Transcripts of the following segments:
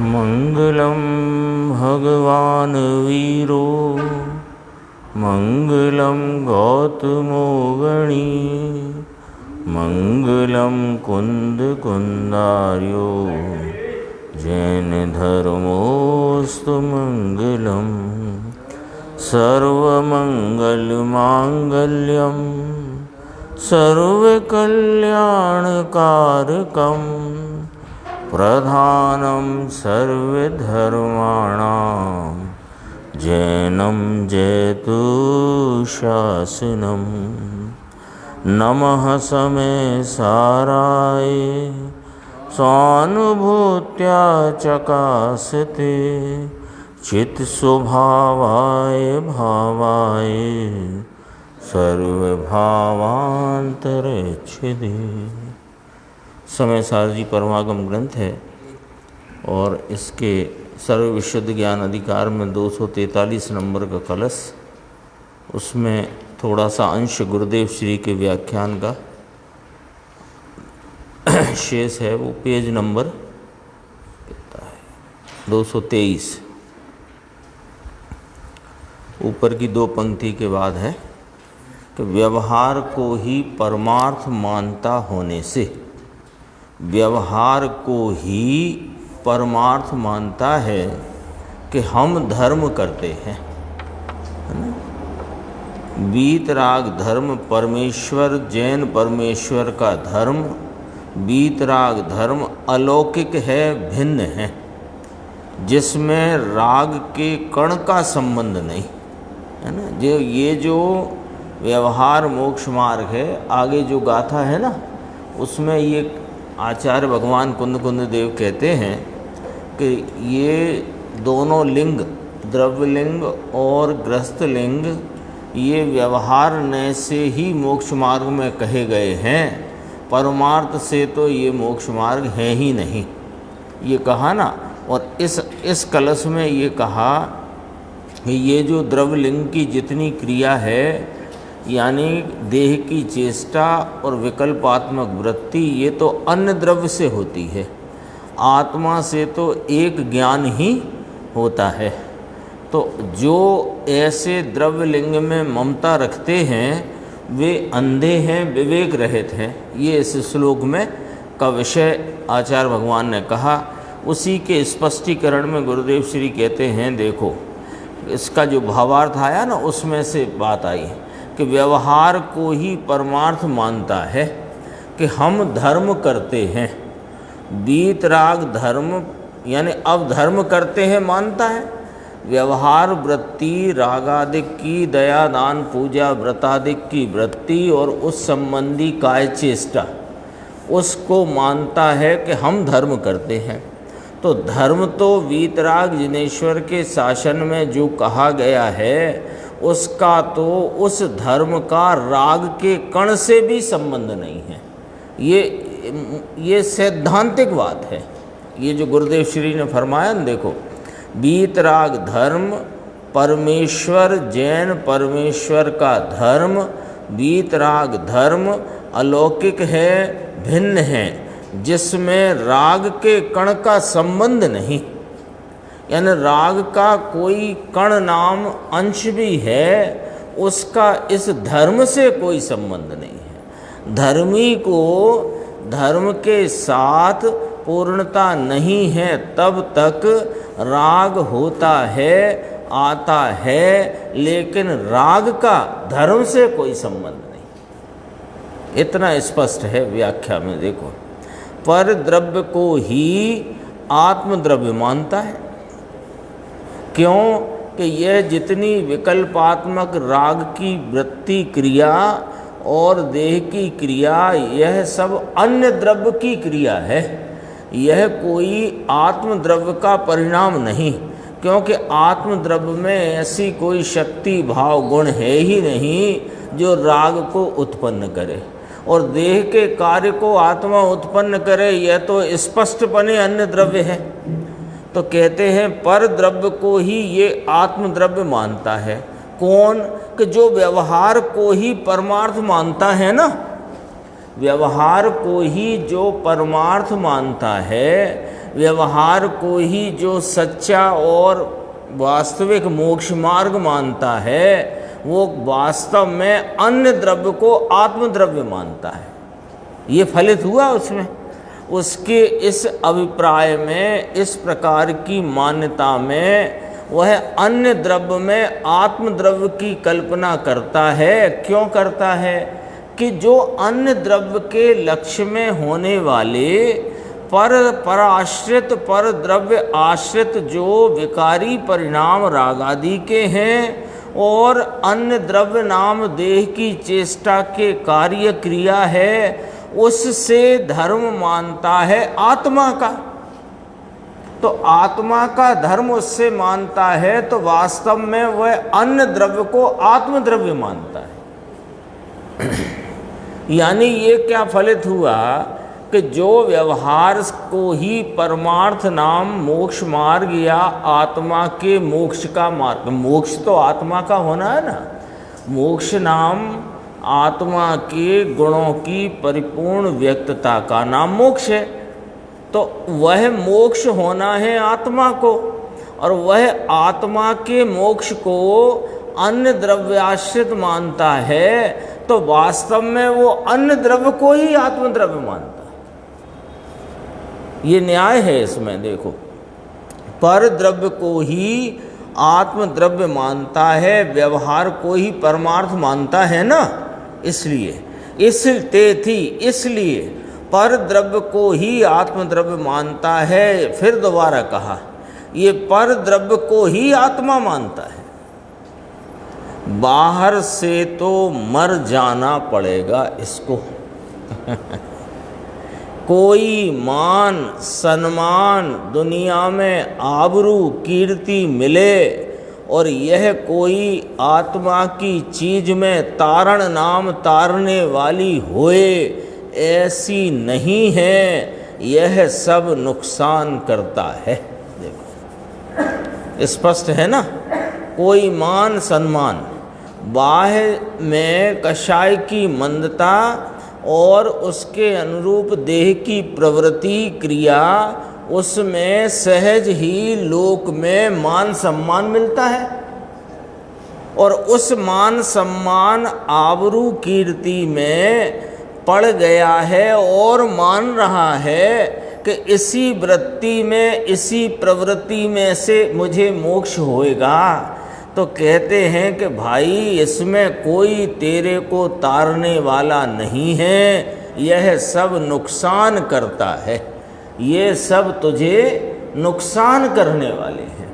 मंगलम भगवान वीरो मंगलम गौतमो गणी मंगलम कुंद कुंदार्यो जैन धर्मोस्तु मंगलम सर्वमंगल मांगल्यम सर्वकल्याणकारकम प्रधानम सर्वधर्माणां जैनम जयतु शासनम नमः समय साराय स्वानुभूत्या चकासते चित स्वभावाय भावाय सर्वभावांतरच्छिदे। समय सार जी परमागम ग्रंथ है और इसके सर्व विशुद्ध ज्ञान अधिकार में 243 नंबर का कलश, उसमें थोड़ा सा अंश गुरुदेव श्री के व्याख्यान का शेष है। वो पेज नंबर कितना है, 223, ऊपर की 2 पंक्ति के बाद है कि व्यवहार को ही परमार्थ मानता होने से, व्यवहार को ही परमार्थ मानता है कि हम धर्म करते हैं, है ना। वीतराग धर्म परमेश्वर, जैन परमेश्वर का धर्म, वीतराग धर्म अलौकिक है, भिन्न है, जिसमें राग के कण का संबंध नहीं, है ना। ये जो व्यवहार मोक्ष मार्ग है, आगे जो गाथा है ना, उसमें ये आचार्य भगवान कुंद कुंद देव कहते हैं कि ये दोनों लिंग, द्रव्य लिंग और गृहस्थ लिंग, ये व्यवहार से ही मोक्ष मार्ग में कहे गए हैं, परमार्थ से तो ये मोक्ष मार्ग है ही नहीं, ये कहा ना। और इस कलश में ये कहा कि ये जो द्रव्य लिंग की जितनी क्रिया है, यानी देह की चेष्टा और विकल्पात्मक वृत्ति, ये तो अन्य द्रव्य से होती है, आत्मा से तो एक ज्ञान ही होता है। तो जो ऐसे द्रव्य लिंग में ममता रखते हैं वे अंधे हैं, विवेक रहित हैं। ये इस श्लोक में का विषय आचार्य भगवान ने कहा। उसी के स्पष्टीकरण में गुरुदेव श्री कहते हैं, देखो इसका जो भावार्थ आया ना, उसमें से बात आई कि व्यवहार को ही परमार्थ मानता है कि हम धर्म करते हैं। वीतराग धर्म यानी अब धर्म करते हैं मानता है, व्यवहार वृत्ति रागादिक की, दया दान पूजा व्रतादिक की वृत्ति और उस संबंधी काय चेष्टा, उसको मानता है कि हम धर्म करते हैं। तो धर्म तो वीतराग जिनेश्वर के शासन में जो कहा गया है, उसका तो उस धर्म का राग के कण से भी संबंध नहीं है। ये सैद्धांतिक बात है। ये जो गुरुदेव श्री ने फरमाया न, देखो वीतराग धर्म परमेश्वर, जैन परमेश्वर का धर्म, वीतराग धर्म अलौकिक है, भिन्न है, जिसमें राग के कण का संबंध नहीं, यानी राग का कोई कण नाम अंश भी है, उसका इस धर्म से कोई संबंध नहीं है। धर्मी को धर्म के साथ पूर्णता नहीं है, तब तक राग होता है, आता है, लेकिन राग का धर्म से कोई संबंध नहीं। इतना स्पष्ट है व्याख्या में। देखो, पर द्रव्य को ही आत्मद्रव्य मानता है। क्यों कि यह जितनी विकल्पात्मक राग की वृत्ति क्रिया और देह की क्रिया, यह सब अन्य द्रव्य की क्रिया है, यह कोई आत्मद्रव्य का परिणाम नहीं। क्योंकि आत्मद्रव्य में ऐसी कोई शक्ति भाव गुण है ही नहीं जो राग को उत्पन्न करे, और देह के कार्य को आत्मा उत्पन्न करे, यह तो स्पष्टपने अन्य द्रव्य है। तो कहते हैं पर द्रव्य को ही ये आत्मद्रव्य मानता है। कौन? कि जो व्यवहार को ही परमार्थ मानता है ना, व्यवहार को ही जो परमार्थ मानता है, व्यवहार को ही जो सच्चा और वास्तविक मोक्ष मार्ग मानता है वो वास्तव में अन्य द्रव्य को आत्मद्रव्य मानता है। ये फलित हुआ उसमें। उसके इस अभिप्राय में, इस प्रकार की मान्यता में वह अन्य द्रव्य में आत्मद्रव्य की कल्पना करता है। क्यों करता है कि जो अन्य द्रव्य के लक्ष्य में होने वाले पराश्रित पर द्रव्य आश्रित जो विकारी परिणाम राग आदि के हैं और अन्य द्रव्य नाम देह की चेष्टा के कार्य क्रिया है, उससे धर्म मानता है आत्मा का। तो आत्मा का धर्म उससे मानता है तो वास्तव में वह अन्य द्रव्य को आत्मद्रव्य मानता है। यानी ये क्या फलित हुआ कि जो व्यवहार को ही परमार्थ नाम मोक्ष मार्ग या आत्मा के मोक्ष का मार्ग, मोक्ष तो आत्मा का होना है ना, मोक्ष नाम आत्मा के गुणों की परिपूर्ण व्यक्तता का नाम मोक्ष है। तो वह मोक्ष होना है आत्मा को, और वह आत्मा के मोक्ष को अन्य द्रव्याश्रित मानता है तो वास्तव में वो अन्य द्रव्य को ही आत्मद्रव्य मानता है। ये न्याय है इसमें। देखो, पर द्रव्य को ही आत्मद्रव्य मानता है, व्यवहार को ही परमार्थ मानता है ना, इसलिए पर द्रव्य को ही आत्मद्रव्य मानता है। फिर दोबारा कहा, ये पर द्रव्य को ही आत्मा मानता है। बाहर से तो मर जाना पड़ेगा इसको। कोई मान सम्मान दुनिया में आबरू कीर्ति मिले और यह कोई आत्मा की चीज में तारण नाम तारने वाली होए, ऐसी नहीं है। यह सब नुकसान करता है। देखो स्पष्ट है ना। कोई मान सम्मान, बाह्य में कषाय की मंदता और उसके अनुरूप देह की प्रवृत्ति क्रिया, उसमें सहज ही लोक में मान सम्मान मिलता है और उस मान सम्मान आबरू कीर्ति में पड़ गया है और मान रहा है कि इसी वृत्ति में, इसी प्रवृत्ति में से मुझे मोक्ष होएगा। तो कहते हैं कि भाई इसमें कोई तेरे को तारने वाला नहीं है, यह सब नुकसान करता है, ये सब तुझे नुकसान करने वाले हैं।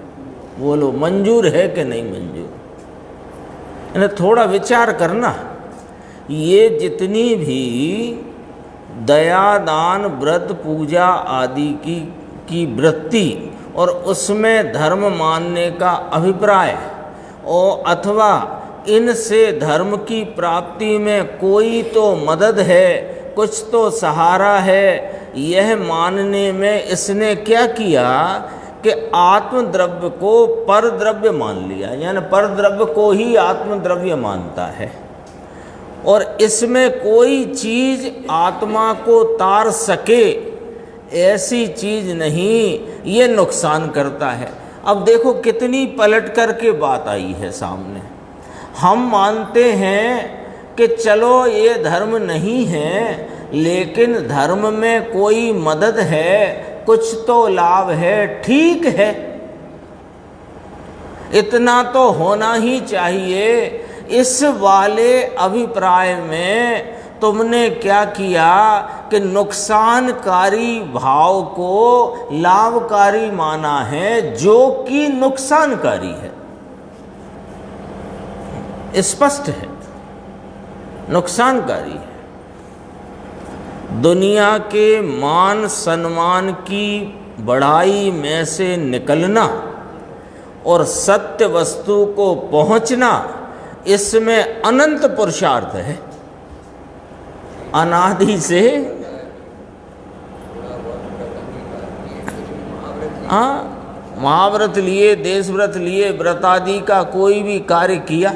बोलो मंजूर है कि नहीं मंजूर? इन्हें थोड़ा विचार करना। ये जितनी भी दया दान व्रत पूजा आदि की वृत्ति और उसमें धर्म मानने का अभिप्राय और अथवा इनसे धर्म की प्राप्ति में कोई तो मदद है, कुछ तो सहारा है, यह मानने में इसने क्या किया कि आत्मद्रव्य को पर द्रव्य मान लिया। यानी पर द्रव्य को ही आत्मद्रव्य मानता है और इसमें कोई चीज आत्मा को तार सके ऐसी चीज नहीं, ये नुकसान करता है। अब देखो कितनी पलट कर के बात आई है सामने। हम मानते हैं कि चलो ये धर्म नहीं है, लेकिन धर्म में कोई मदद है, कुछ तो लाभ है, ठीक है, इतना तो होना ही चाहिए। इस वाले अभिप्राय में तुमने क्या किया कि नुकसानकारी भाव को लाभकारी माना है, जो कि नुकसानकारी है। स्पष्ट है, नुकसानकारी है। दुनिया के मान सम्मान की बढ़ाई में से निकलना और सत्य वस्तु को पहुंचना, इसमें अनंत पुरुषार्थ है। अनादि से महाव्रत लिए, देश व्रत लिए, व्रत आदि का कोई भी कार्य किया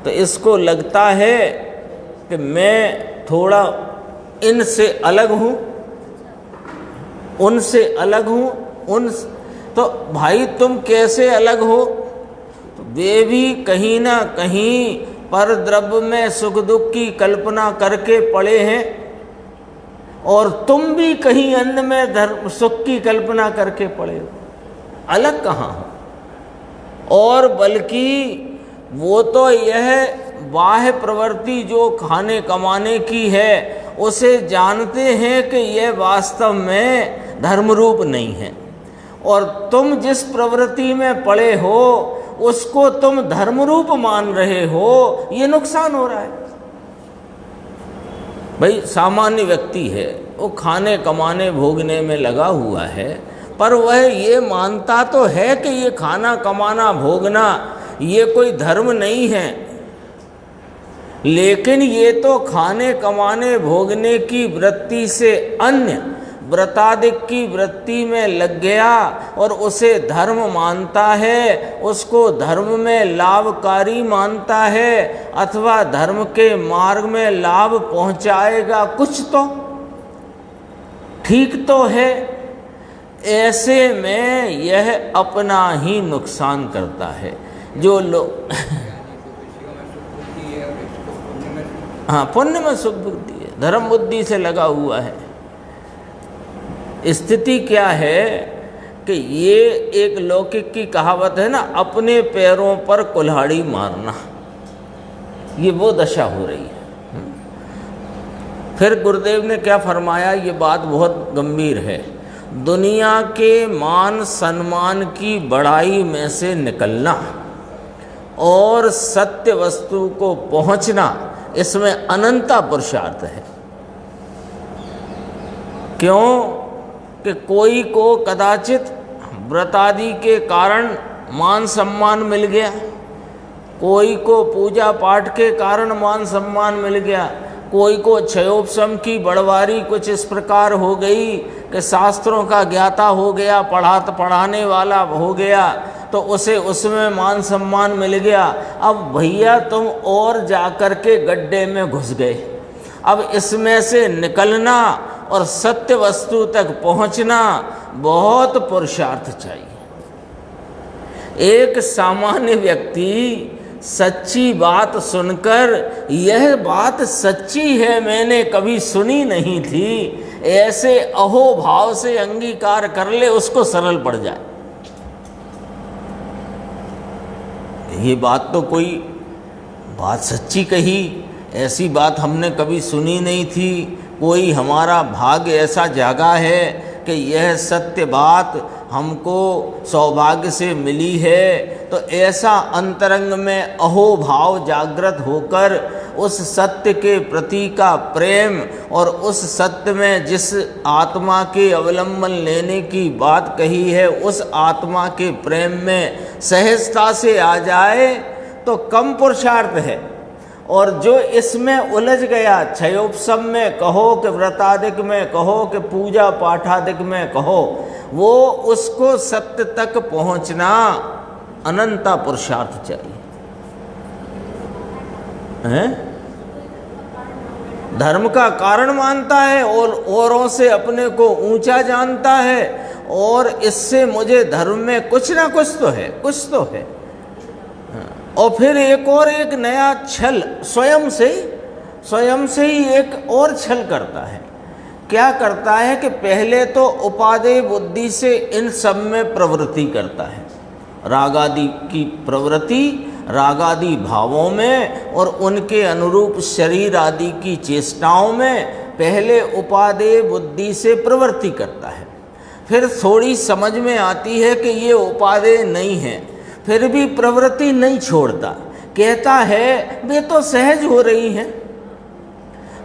तो इसको लगता है कि मैं थोड़ा इनसे अलग हूँ, उनसे अलग हूँ, तो भाई तुम कैसे अलग हो? तो वे भी कहीं ना कहीं पर द्रव्य में सुख दुख की कल्पना करके पड़े हैं, और तुम भी कहीं अन्य में धर्म सुख की कल्पना करके पड़े हो। अलग कहाँ हो? और बल्कि वो तो यह बाह्य प्रवृत्ति जो खाने कमाने की है उसे जानते हैं कि यह वास्तव में धर्म रूप नहीं है, और तुम जिस प्रवृत्ति में पड़े हो उसको तुम धर्म रूप मान रहे हो, ये नुकसान हो रहा है। भाई सामान्य व्यक्ति है, वो खाने कमाने भोगने में लगा हुआ है, पर वह ये मानता तो है कि ये खाना कमाना भोगना ये कोई धर्म नहीं है, लेकिन ये तो खाने कमाने भोगने की वृत्ति से अन्य व्रतादिक की वृत्ति में लग गया और उसे धर्म मानता है, उसको धर्म में लाभकारी मानता है, अथवा धर्म के मार्ग में लाभ पहुंचाएगा कुछ तो ठीक तो है। ऐसे में यह अपना ही नुकसान करता है। जो लोग हाँ, पुण्य में सुख बुद्धि है, धर्म बुद्धि से लगा हुआ है। स्थिति क्या है कि ये एक लौकिक की कहावत है ना, अपने पैरों पर कुल्हाड़ी मारना, ये वो दशा हो रही है। फिर गुरुदेव ने क्या फरमाया, ये बात बहुत गंभीर है। दुनिया के मान सम्मान की बड़ाई में से निकलना और सत्य वस्तु को पहुंचना, इसमें अनंता पुरुषार्थ है। क्यों कि कोई को कदाचित व्रतादि के कारण मान सम्मान मिल गया, कोई को पूजा पाठ के कारण मान सम्मान मिल गया, कोई को क्षयोपशम की बड़वारी कुछ इस प्रकार हो गई कि शास्त्रों का ज्ञाता हो गया, पढ़ाने वाला हो गया, तो उसे उसमें मान सम्मान मिल गया। अब भैया तुम और जाकर के गड्ढे में घुस गए। अब इसमें से निकलना और सत्य वस्तु तक पहुंचना बहुत पुरुषार्थ चाहिए। एक सामान्य व्यक्ति सच्ची बात सुनकर यह बात सच्ची है, मैंने कभी सुनी नहीं थी, ऐसे अहोभाव से अंगीकार कर ले, उसको सरल पड़ जाए। ये बात तो कोई बात सच्ची कही, ऐसी बात हमने कभी सुनी नहीं थी, कोई हमारा भाग्य ऐसा जागा है कि यह सत्य बात हमको सौभाग्य से मिली है। तो ऐसा अंतरंग में अहोभाव जागृत होकर उस सत्य के प्रति का प्रेम और उस सत्य में जिस आत्मा के अवलंबन लेने की बात कही है, उस आत्मा के प्रेम में सहजता से आ जाए तो कम पुरुषार्थ है। और जो इसमें उलझ गया, क्षयोपशम में कहो कि व्रतादिक में कहो कि पूजा पाठादिक में कहो, वो उसको सत्य तक पहुंचना अनंता पुरुषार्थ चाहिए हैं? धर्म का कारण मानता है और औरों से अपने को ऊंचा जानता है, और इससे मुझे धर्म में कुछ ना कुछ तो है, कुछ तो है। और फिर एक नया छल स्वयं से ही एक और छल करता है। क्या करता है कि पहले तो उपादेय बुद्धि से इन सब में प्रवृत्ति करता है, रागादि की प्रवृत्ति, रागादि भावों में और उनके अनुरूप शरीर आदि की चेष्टाओं में पहले उपादेय बुद्धि से प्रवृत्ति करता है। फिर थोड़ी समझ में आती है कि ये उपादेय नहीं है, फिर भी प्रवृत्ति नहीं छोड़ता, कहता है वे तो सहज हो रही हैं।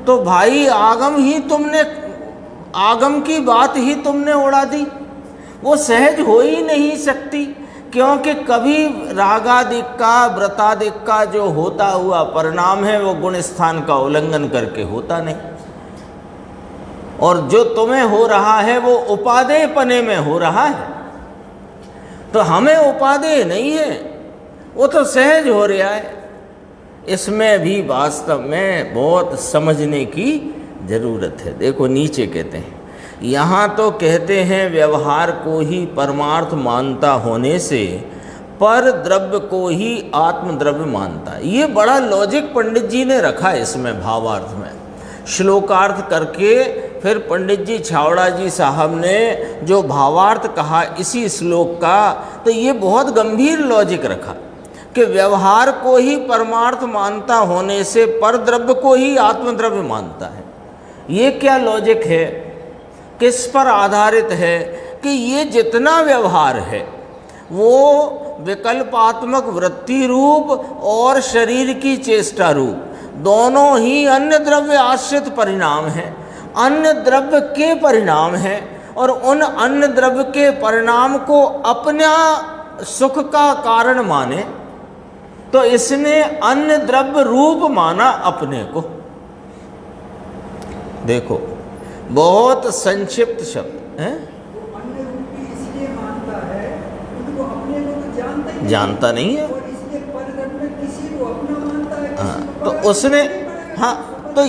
तो भाई आगम की बात ही तुमने उड़ा दी, वो सहज हो ही नहीं सकती, क्योंकि कभी रागादिक का व्रतादिक का जो होता हुआ परिणाम है वो गुण स्थान का उल्लंघन करके होता नहीं, और जो तुम्हें हो रहा है वो उपादेय पने में हो रहा है। तो हमें उपादेय नहीं है, वो तो सहज हो रहा है। इसमें भी वास्तव में बहुत समझने की जरूरत है। देखो नीचे कहते हैं, यहाँ तो कहते हैं व्यवहार को ही परमार्थ मानता होने से पर द्रव्य को ही आत्म द्रव्य मानता है। ये बड़ा लॉजिक पंडित जी ने रखा है इसमें भावार्थ में। श्लोकार्थ करके फिर पंडित जी छावड़ा जी साहब ने जो भावार्थ कहा इसी श्लोक का, तो ये बहुत गंभीर लॉजिक रखा कि व्यवहार को ही परमार्थ मानता होने से पर द्रव्य को ही आत्मद्रव्य मानता है। ये क्या लॉजिक है, किस पर आधारित है कि ये जितना व्यवहार है वो विकल्पात्मक वृत्ति रूप और शरीर की चेष्टा रूप दोनों ही अन्य द्रव्य आश्रित परिणाम हैं, अन्य द्रव्य के परिणाम हैं, और उन अन्य द्रव्य के परिणाम को अपना सुख का कारण माने तो इसने अन्य द्रव्य रूप माना अपने को। देखो बहुत संक्षिप्त शब्द है, अन्य रूप भी इसलिए मानता है क्योंकि वो अपने को तो जानता नहीं है, और इसलिए परद्रव्य में किसी को अपना मानता है, किसी को तो उसने हाँ, तो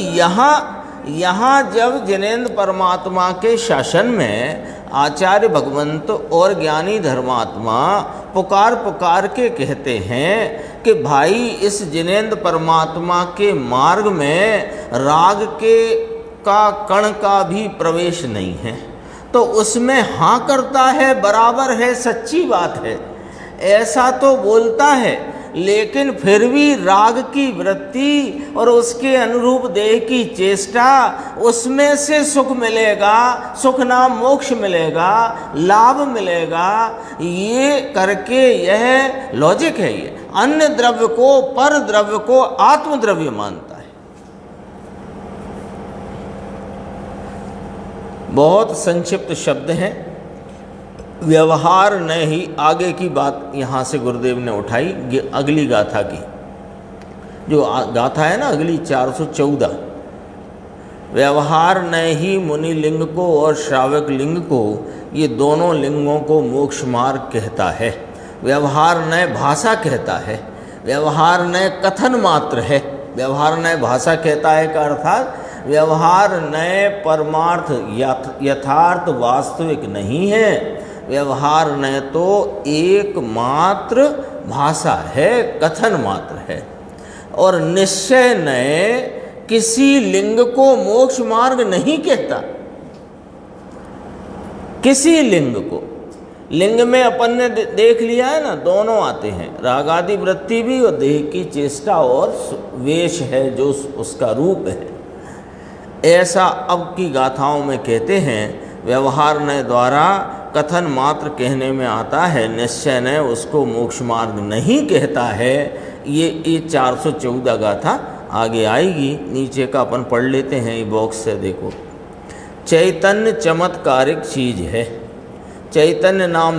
यहाँ जब जिनेंद्र परमात्मा के शासन में आचार्य भगवंत और ज्ञानी धर्मात्मा पुकार के कहते हैं कि भाई इस जिनेंद्र परमात्मा के मार्ग में राग के का कण का भी प्रवेश नहीं है, तो उसमें हाँ करता है, बराबर है, सच्ची बात है, ऐसा तो बोलता है, लेकिन फिर भी राग की वृत्ति और उसके अनुरूप देह की चेष्टा, उसमें से सुख मिलेगा, सुख नाम मोक्ष मिलेगा, लाभ मिलेगा, ये करके यह लॉजिक है। ये अन्य द्रव्य को पर द्रव्य को आत्मद्रव्य मानता है। बहुत संक्षिप्त शब्द हैं। व्यवहार ने ही आगे की बात यहाँ से गुरुदेव ने उठाई अगली गाथा की, जो गाथा है ना अगली 414। व्यवहार ने ही मुनि लिंग को और श्रावक लिंग को, ये दोनों लिंगों को मोक्ष मार्ग कहता है। व्यवहार न भाषा कहता है, व्यवहार न कथन मात्र है। व्यवहार न भाषा कहता है का अर्थात व्यवहार नए परमार्थ यथार्थ वास्तविक नहीं है, व्यवहार न तो एकमात्र भाषा है, कथन मात्र है, और निश्चय नए किसी लिंग को मोक्ष मार्ग नहीं कहता। किसी लिंग को, लिंग में अपन ने देख लिया है ना, दोनों आते हैं, रागादि वृत्ति भी और देह की चेष्टा और वेश है जो उसका रूप है। ऐसा अब की गाथाओं में कहते हैं व्यवहार न द्वारा कथन मात्र कहने में आता है, निश्चय न उसको मोक्ष मार्ग नहीं कहता है। ये 414 गाथा आगे आएगी, नीचे का अपन पढ़ लेते हैं, ये बॉक्स से देखो। चैतन्य चमत्कारिक चीज है। चैतन्य नाम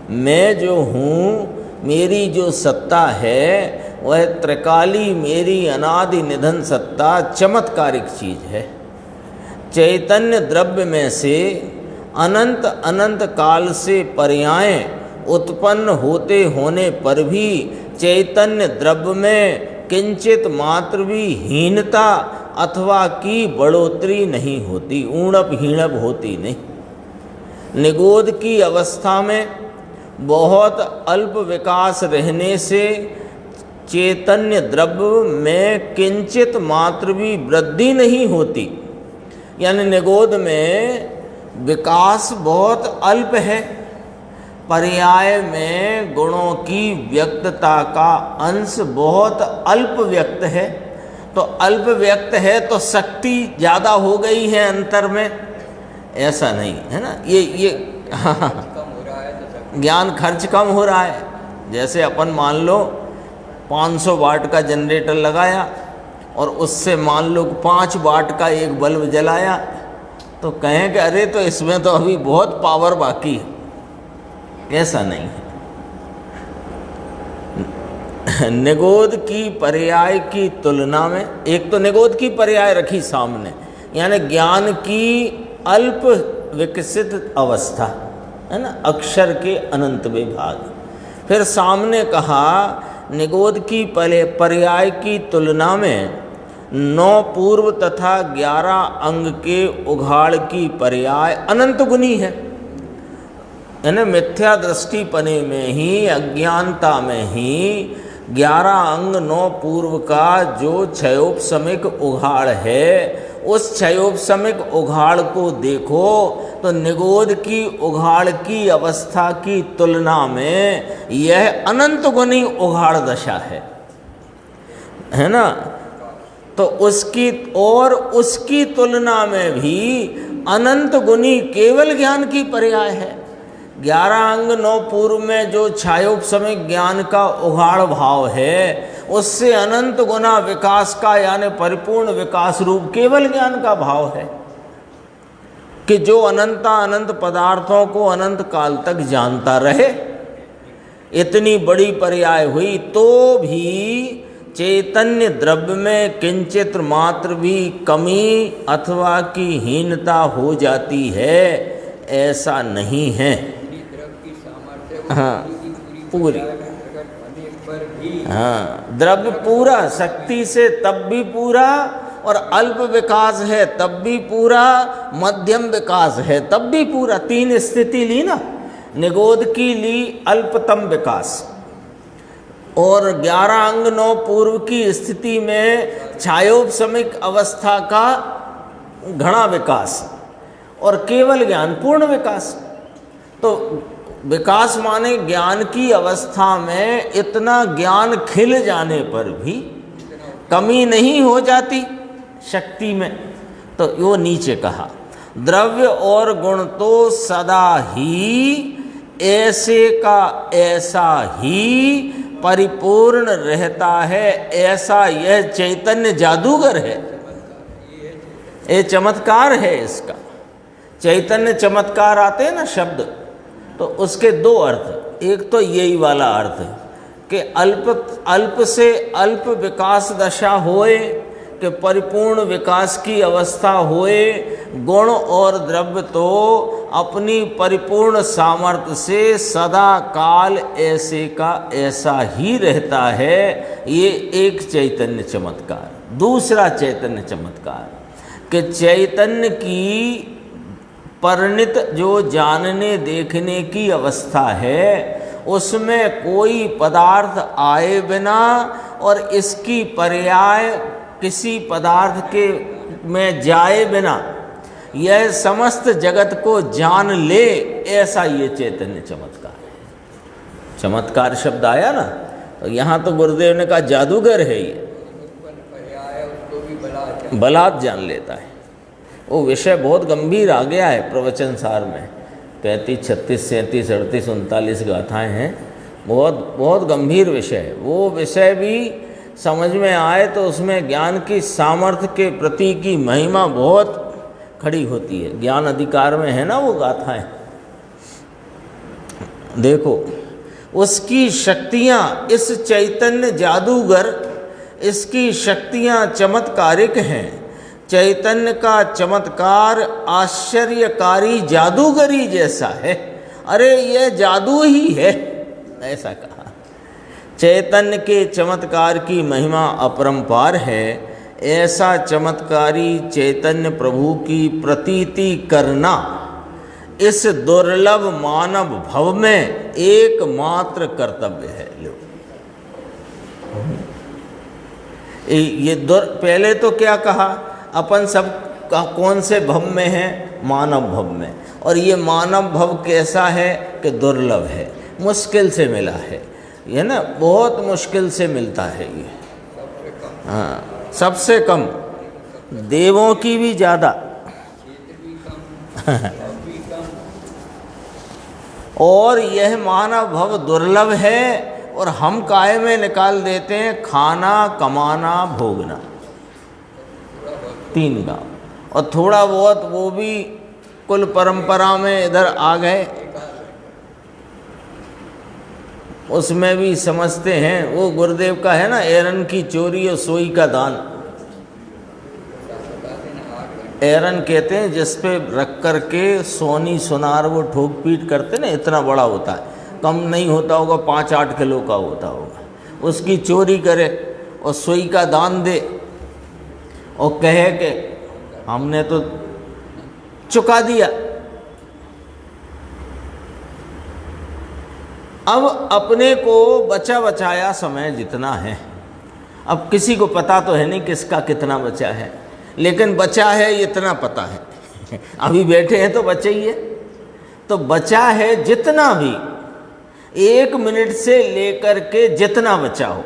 मैं जो हूँ, मेरी जो सत्ता है वह त्रिकाली मेरी अनादि निधन सत्ता चमत्कारिक चीज है। चैतन्य द्रव्य में से अनंत अनंत काल से पर्याय उत्पन्न होते होने पर भी चैतन्य द्रव्य में किंचित मात्र भी हीनता अथवा की बढ़ोतरी नहीं होती, ऊणप हीणप होती नहीं। निगोद की अवस्था में बहुत अल्प विकास रहने से चैतन्य द्रव्य में किंचित मात्र भी वृद्धि नहीं होती, यानी निगोद में विकास बहुत अल्प है। पर्याय में गुणों की व्यक्तता का अंश बहुत अल्प व्यक्त है, तो अल्प व्यक्त है तो शक्ति ज़्यादा हो गई है अंतर में, ऐसा नहीं है ना। ये ज्ञान खर्च कम हो रहा है। जैसे अपन मान लो 500 वाट का जनरेटर लगाया और उससे मान लो 5 वाट का एक बल्ब जलाया, तो कहें कि अरे तो इसमें तो अभी बहुत पावर बाकी है, ऐसा नहीं है। निगोद की पर्याय की तुलना में, एक तो निगोद की पर्याय रखी सामने, यानी ज्ञान की अल्प विकसित अवस्था है ना, अक्षर के अनंत विभाग। फिर सामने कहा निगोद की पर्याय की तुलना में 9 पूर्व तथा 11 अंग के उघाड़ की पर्याय अनंत गुनी है। यानी मिथ्या दृष्टिपने में ही, अज्ञानता में ही 11 अंग 9 पूर्व का जो क्षयोपशमिक उघाड़ है, उस क्षयोपशमिक उघाड़ को देखो तो निगोद की उघाड़ की अवस्था की तुलना में यह अनंत गुनी उघाड़ दशा है ना। तो उसकी तुलना में भी अनंत गुनी केवल ज्ञान की पर्याय है। 11 अंग 9 पूर्व में जो छायोपशमिक ज्ञान का उघाड़ भाव है, उससे अनंत गुना विकास का यानी परिपूर्ण विकास रूप केवल ज्ञान का भाव है कि जो अनंत पदार्थों को अनंत काल तक जानता रहे। इतनी बड़ी पर्याय हुई तो भी चैतन्य द्रव्य में किंचित मात्र भी कमी अथवा की हीनता हो जाती है, ऐसा नहीं है। हाँ पूरी, हाँ द्रव्य पूरा, शक्ति से तब भी पूरा, और अल्प विकास है तब भी पूरा, मध्यम विकास है तब भी पूरा। 3 स्थिति ली ना, निगोद की ली अल्पतम विकास, और 11 अंग 9 पूर्व की स्थिति में छायोपशमिक अवस्था का घना विकास, और केवल ज्ञान पूर्ण विकास। तो विकास माने ज्ञान की अवस्था में इतना ज्ञान खिल जाने पर भी कमी नहीं हो जाती शक्ति में। तो वो नीचे कहा, द्रव्य और गुण तो सदा ही ऐसे का ऐसा ही परिपूर्ण रहता है, ऐसा यह चैतन्य जादूगर है। ये चमत्कार है इसका। चैतन्य चमत्कार आते हैं ना शब्द, तो उसके 2 अर्थ। एक तो यही वाला अर्थ कि अल्प से अल्प विकास दशा होए कि परिपूर्ण विकास की अवस्था होए, गुण और द्रव्य तो अपनी परिपूर्ण सामर्थ्य से सदा काल ऐसे का ऐसा ही रहता है। ये एक चैतन्य चमत्कार। दूसरा चैतन्य चमत्कार कि चैतन्य की परिणित जो जानने देखने की अवस्था है, उसमें कोई पदार्थ आए बिना और इसकी पर्याय किसी पदार्थ के में जाए बिना यह समस्त जगत को जान ले, ऐसा ये चैतन्य चमत्कार है। चमत्कार शब्द आया ना, तो यहाँ तो गुरुदेव ने कहा जादूगर है ये, बलात् जान लेता है। वो विषय बहुत गंभीर आ गया है प्रवचन सार में। 35, 36, 37, 38, 39 गाथाएँ हैं। बहुत गंभीर विषय है। वो विषय भी समझ में आए तो उसमें ज्ञान की सामर्थ्य के प्रति की महिमा बहुत खड़ी होती है। ज्ञान अधिकार में है ना वो गाथाएँ। देखो उसकी शक्तियाँ, इस चैतन्य जादूगर, इसकी शक्तियाँ चमत्कारिक हैं। चैतन्य का चमत्कार आश्चर्यकारी जादूगरी जैसा है। अरे यह जादू ही है, ऐसा कहा। चैतन्य के चमत्कार की महिमा अपरंपार है। ऐसा चमत्कारी चैतन्य प्रभु की प्रतीति करना इस दुर्लभ मानव भव में एकमात्र कर्तव्य है। ये पहले तो क्या कहा, अपन सब का कौन से भव में है, मानव भव में। और ये मानव भव कैसा है कि दुर्लभ है, मुश्किल से मिला है, ये ना बहुत मुश्किल से मिलता है ये। हाँ सबसे कम, देवों की भी ज़्यादा और यह मानव भव दुर्लभ है। और हम काय में निकाल देते हैं, खाना कमाना भोगना, 3 गाँव, और थोड़ा बहुत वो भी कुल परंपरा में इधर आ गए, उसमें भी समझते हैं। वो गुरुदेव का है ना, एरन की चोरी और सोई का दान। एरन कहते हैं जिस पे रख कर के सोनी सुनार वो ठोक पीट करते ना, इतना बड़ा होता है, कम नहीं होता होगा, 5-8 किलो का होता होगा। उसकी चोरी करे और सोई का दान दे, और कहे कि हमने तो चुका दिया। अब अपने को बचा बचाया समय जितना है, अब किसी को पता तो है नहीं किसका कितना बचा है, लेकिन बचा है इतना पता है। अभी बैठे हैं तो बचे ही है, तो बचा है जितना भी, 1 मिनट से लेकर के जितना बचा हो,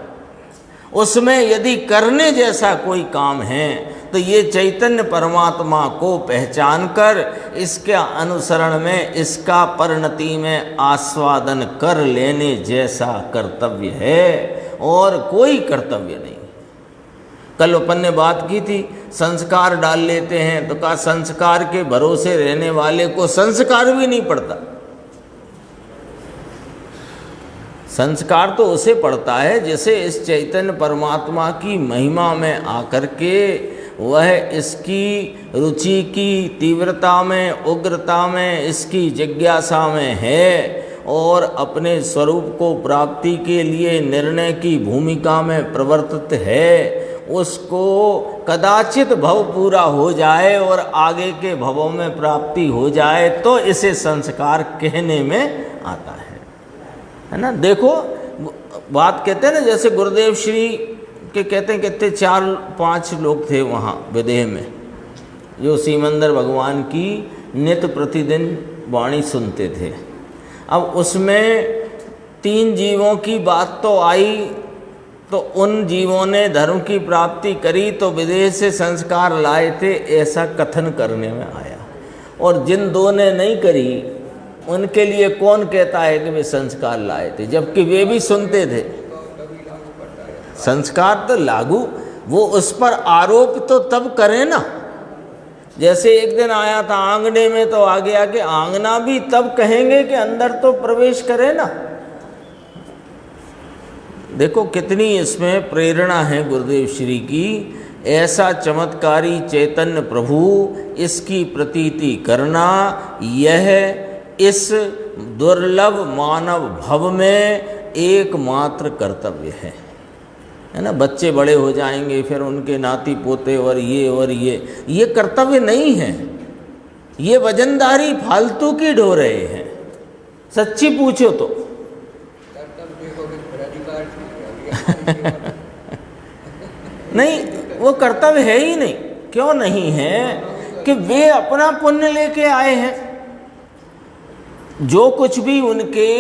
उसमें यदि करने जैसा कोई काम है तो ये चैतन्य परमात्मा को पहचान कर इसके अनुसरण में, इसका परिणति में आस्वादन कर लेने जैसा कर्तव्य है, और कोई कर्तव्य नहीं। कल अपन ने बात की थी, संस्कार डाल लेते हैं, तो कहा संस्कार के भरोसे रहने वाले को संस्कार भी नहीं पड़ता। संस्कार तो उसे पड़ता है जैसे इस चैतन्य परमात्मा की महिमा में आकर के वह इसकी रुचि की तीव्रता में, उग्रता में, इसकी जिज्ञासा में है और अपने स्वरूप को प्राप्ति के लिए निर्णय की भूमिका में प्रवर्तित है। उसको कदाचित भव पूरा हो जाए और आगे के भवों में प्राप्ति हो जाए तो इसे संस्कार कहने में आता है ना। देखो बात कहते हैं ना, जैसे गुरुदेव श्री के कहते हैं कितने 4-5 लोग थे वहाँ विदेह में, जो सिमंदर भगवान की नित्य प्रतिदिन वाणी सुनते थे। अब उसमें 3 जीवों की बात तो आई, तो उन जीवों ने धर्म की प्राप्ति करी तो विदेह से संस्कार लाए थे, ऐसा कथन करने में आया। और जिन 2 ने नहीं करी उनके लिए कौन कहता है कि वे संस्कार लाए थे, जबकि वे भी सुनते थे। संस्कार तो लागू, वो उस पर आरोप तो तब करें ना। जैसे एक दिन आया था आंगने में, तो आगे आगे आंगना भी तब कहेंगे कि अंदर तो प्रवेश करे ना। देखो कितनी इसमें प्रेरणा है गुरुदेव श्री की। ऐसा चमत्कारी चैतन्य प्रभु, इसकी प्रतीति करना, यह इस दुर्लभ मानव भव में एकमात्र कर्तव्य है ना। बच्चे बड़े हो जाएंगे, फिर उनके नाती पोते और ये कर्तव्य नहीं है। ये वजनदारी फालतू की ढो रहे हैं, सच्ची पूछो तो। नहीं, वो कर्तव्य है ही नहीं। क्यों नहीं है? कि वे अपना पुण्य लेके आए हैं। जो कुछ भी उनके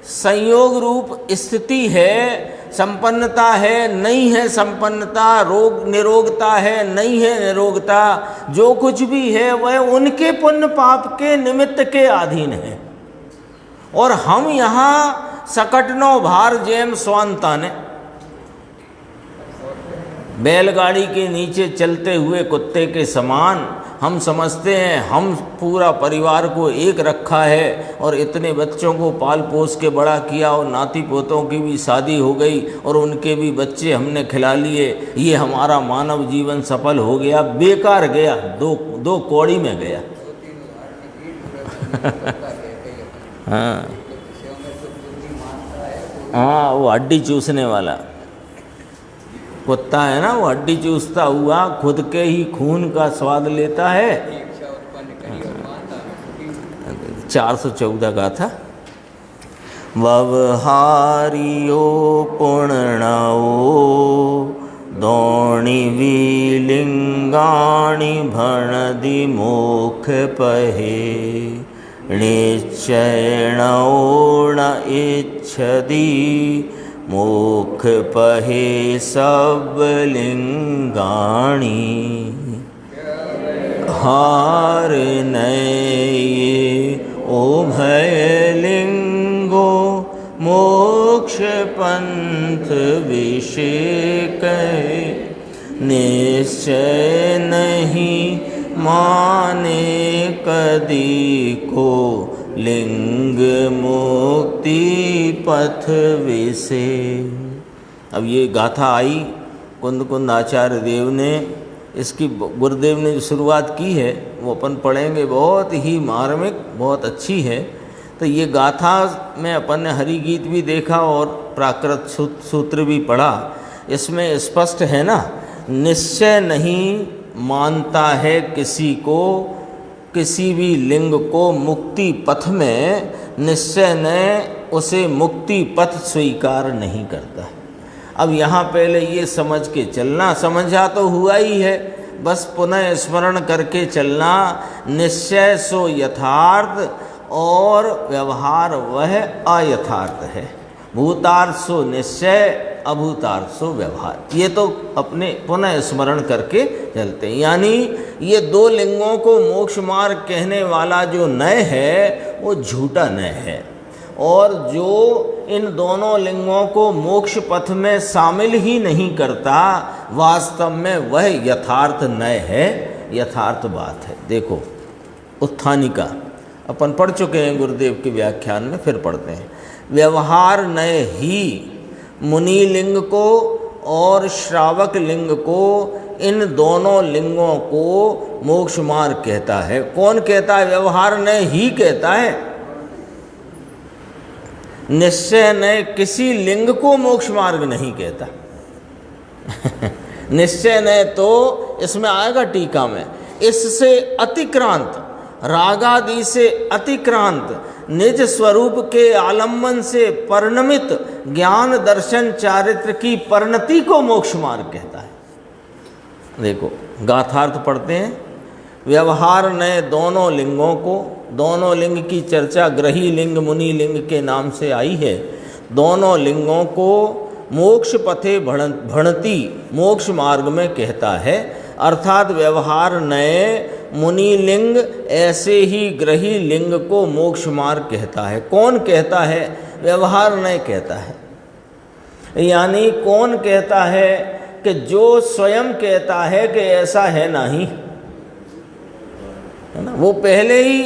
संयोग रूप स्थिति है, संपन्नता है, नहीं है संपन्नता, रोग निरोगता है, नहीं है निरोगता, जो कुछ भी है वह उनके पुण्य पाप के निमित्त के अधीन है। और हम यहाँ सकटनो भार जेम स्वांता ने, बैलगाड़ी के नीचे चलते हुए कुत्ते के समान हम समझते हैं हम पूरा परिवार को एक रखा है और इतने बच्चों को पाल पोस के बड़ा किया और नाती पोतों की भी शादी हो गई और उनके भी बच्चे हमने खिला लिए, ये हमारा मानव जीवन सफल हो गया। बेकार गया, दो कौड़ी में गया। हाँ, वो हड्डी चूसने वाला कुत्ता है ना, वो हड्डी चूसता हुआ खुद के ही खून का स्वाद लेता है। 414 का था। ववहारियो पुण्यो दौणी विलिंगाणि भणदि मोख पहे निश्चयण इच्छति मोख पहे सब लिंगाणी हार नये ओ भय लिंगो मोक्ष पंथ विषेक निश्चय नहीं माने कदी को लिंग मुक्ति पथ विसे। अब ये गाथा आई कुंद कुंद आचार्य देव ने, इसकी गुरुदेव ने जो शुरुआत की है वो अपन पढ़ेंगे, बहुत ही मार्मिक, बहुत अच्छी है। तो ये गाथा में अपन ने हरि गीत भी देखा और प्राकृत सूत्र भी पढ़ा। इसमें स्पष्ट है ना निश्चय नहीं मानता है किसी को, किसी भी लिंग को मुक्ति पथ में निश्चय ने उसे मुक्ति पथ स्वीकार नहीं करता। अब यहाँ पहले ये समझ के चलना, समझा तो हुआ ही है, बस पुनः स्मरण करके चलना। निश्चय सो यथार्थ और व्यवहार वह अयथार्थ है। भूतार्थ सो निश्चय, अभूतार्थ सो व्यवहार। ये तो अपने पुनः स्मरण करके चलते हैं। यानी ये दो लिंगों को मोक्ष मार्ग कहने वाला जो नय है वो झूठा नय है, और जो इन दोनों लिंगों को मोक्ष पथ में शामिल ही नहीं करता, वास्तव में वह यथार्थ नय है, यथार्थ बात है। देखो उत्थानिका अपन पढ़ चुके हैं गुरुदेव के व्याख्यान में, फिर पढ़ते हैं। व्यवहार नय ही मुनि लिंग को और श्रावक लिंग को, इन दोनों लिंगों को मोक्ष मार्ग कहता है। कौन कहता है? व्यवहार नय ही कहता है। निश्चय नय किसी लिंग को मोक्ष मार्ग नहीं कहता। निश्चय नय तो इसमें आएगा टीका में, इससे अतिक्रांत, रागादि से अतिक्रांत, निज स्वरूप के आलम्बन से परिणमित ज्ञान दर्शन चारित्र की परिणति को मोक्ष मार्ग कहता है। देखो गाथार्थ पढ़ते हैं। व्यवहार नय दोनों लिंगों को, दोनों लिंग की चर्चा ग्रही लिंग मुनि लिंग के नाम से आई है। दोनों लिंगों को मोक्ष पथे भणति मोक्ष मार्ग में कहता है। अर्थात व्यवहार नय मुनि लिंग ऐसे ही ग्रही लिंग को मोक्ष मार्ग कहता है। कौन कहता है? व्यवहार नय कहता है। यानी कौन कहता है? कि जो स्वयं कहता है कि ऐसा है नहीं, है ना, वो पहले ही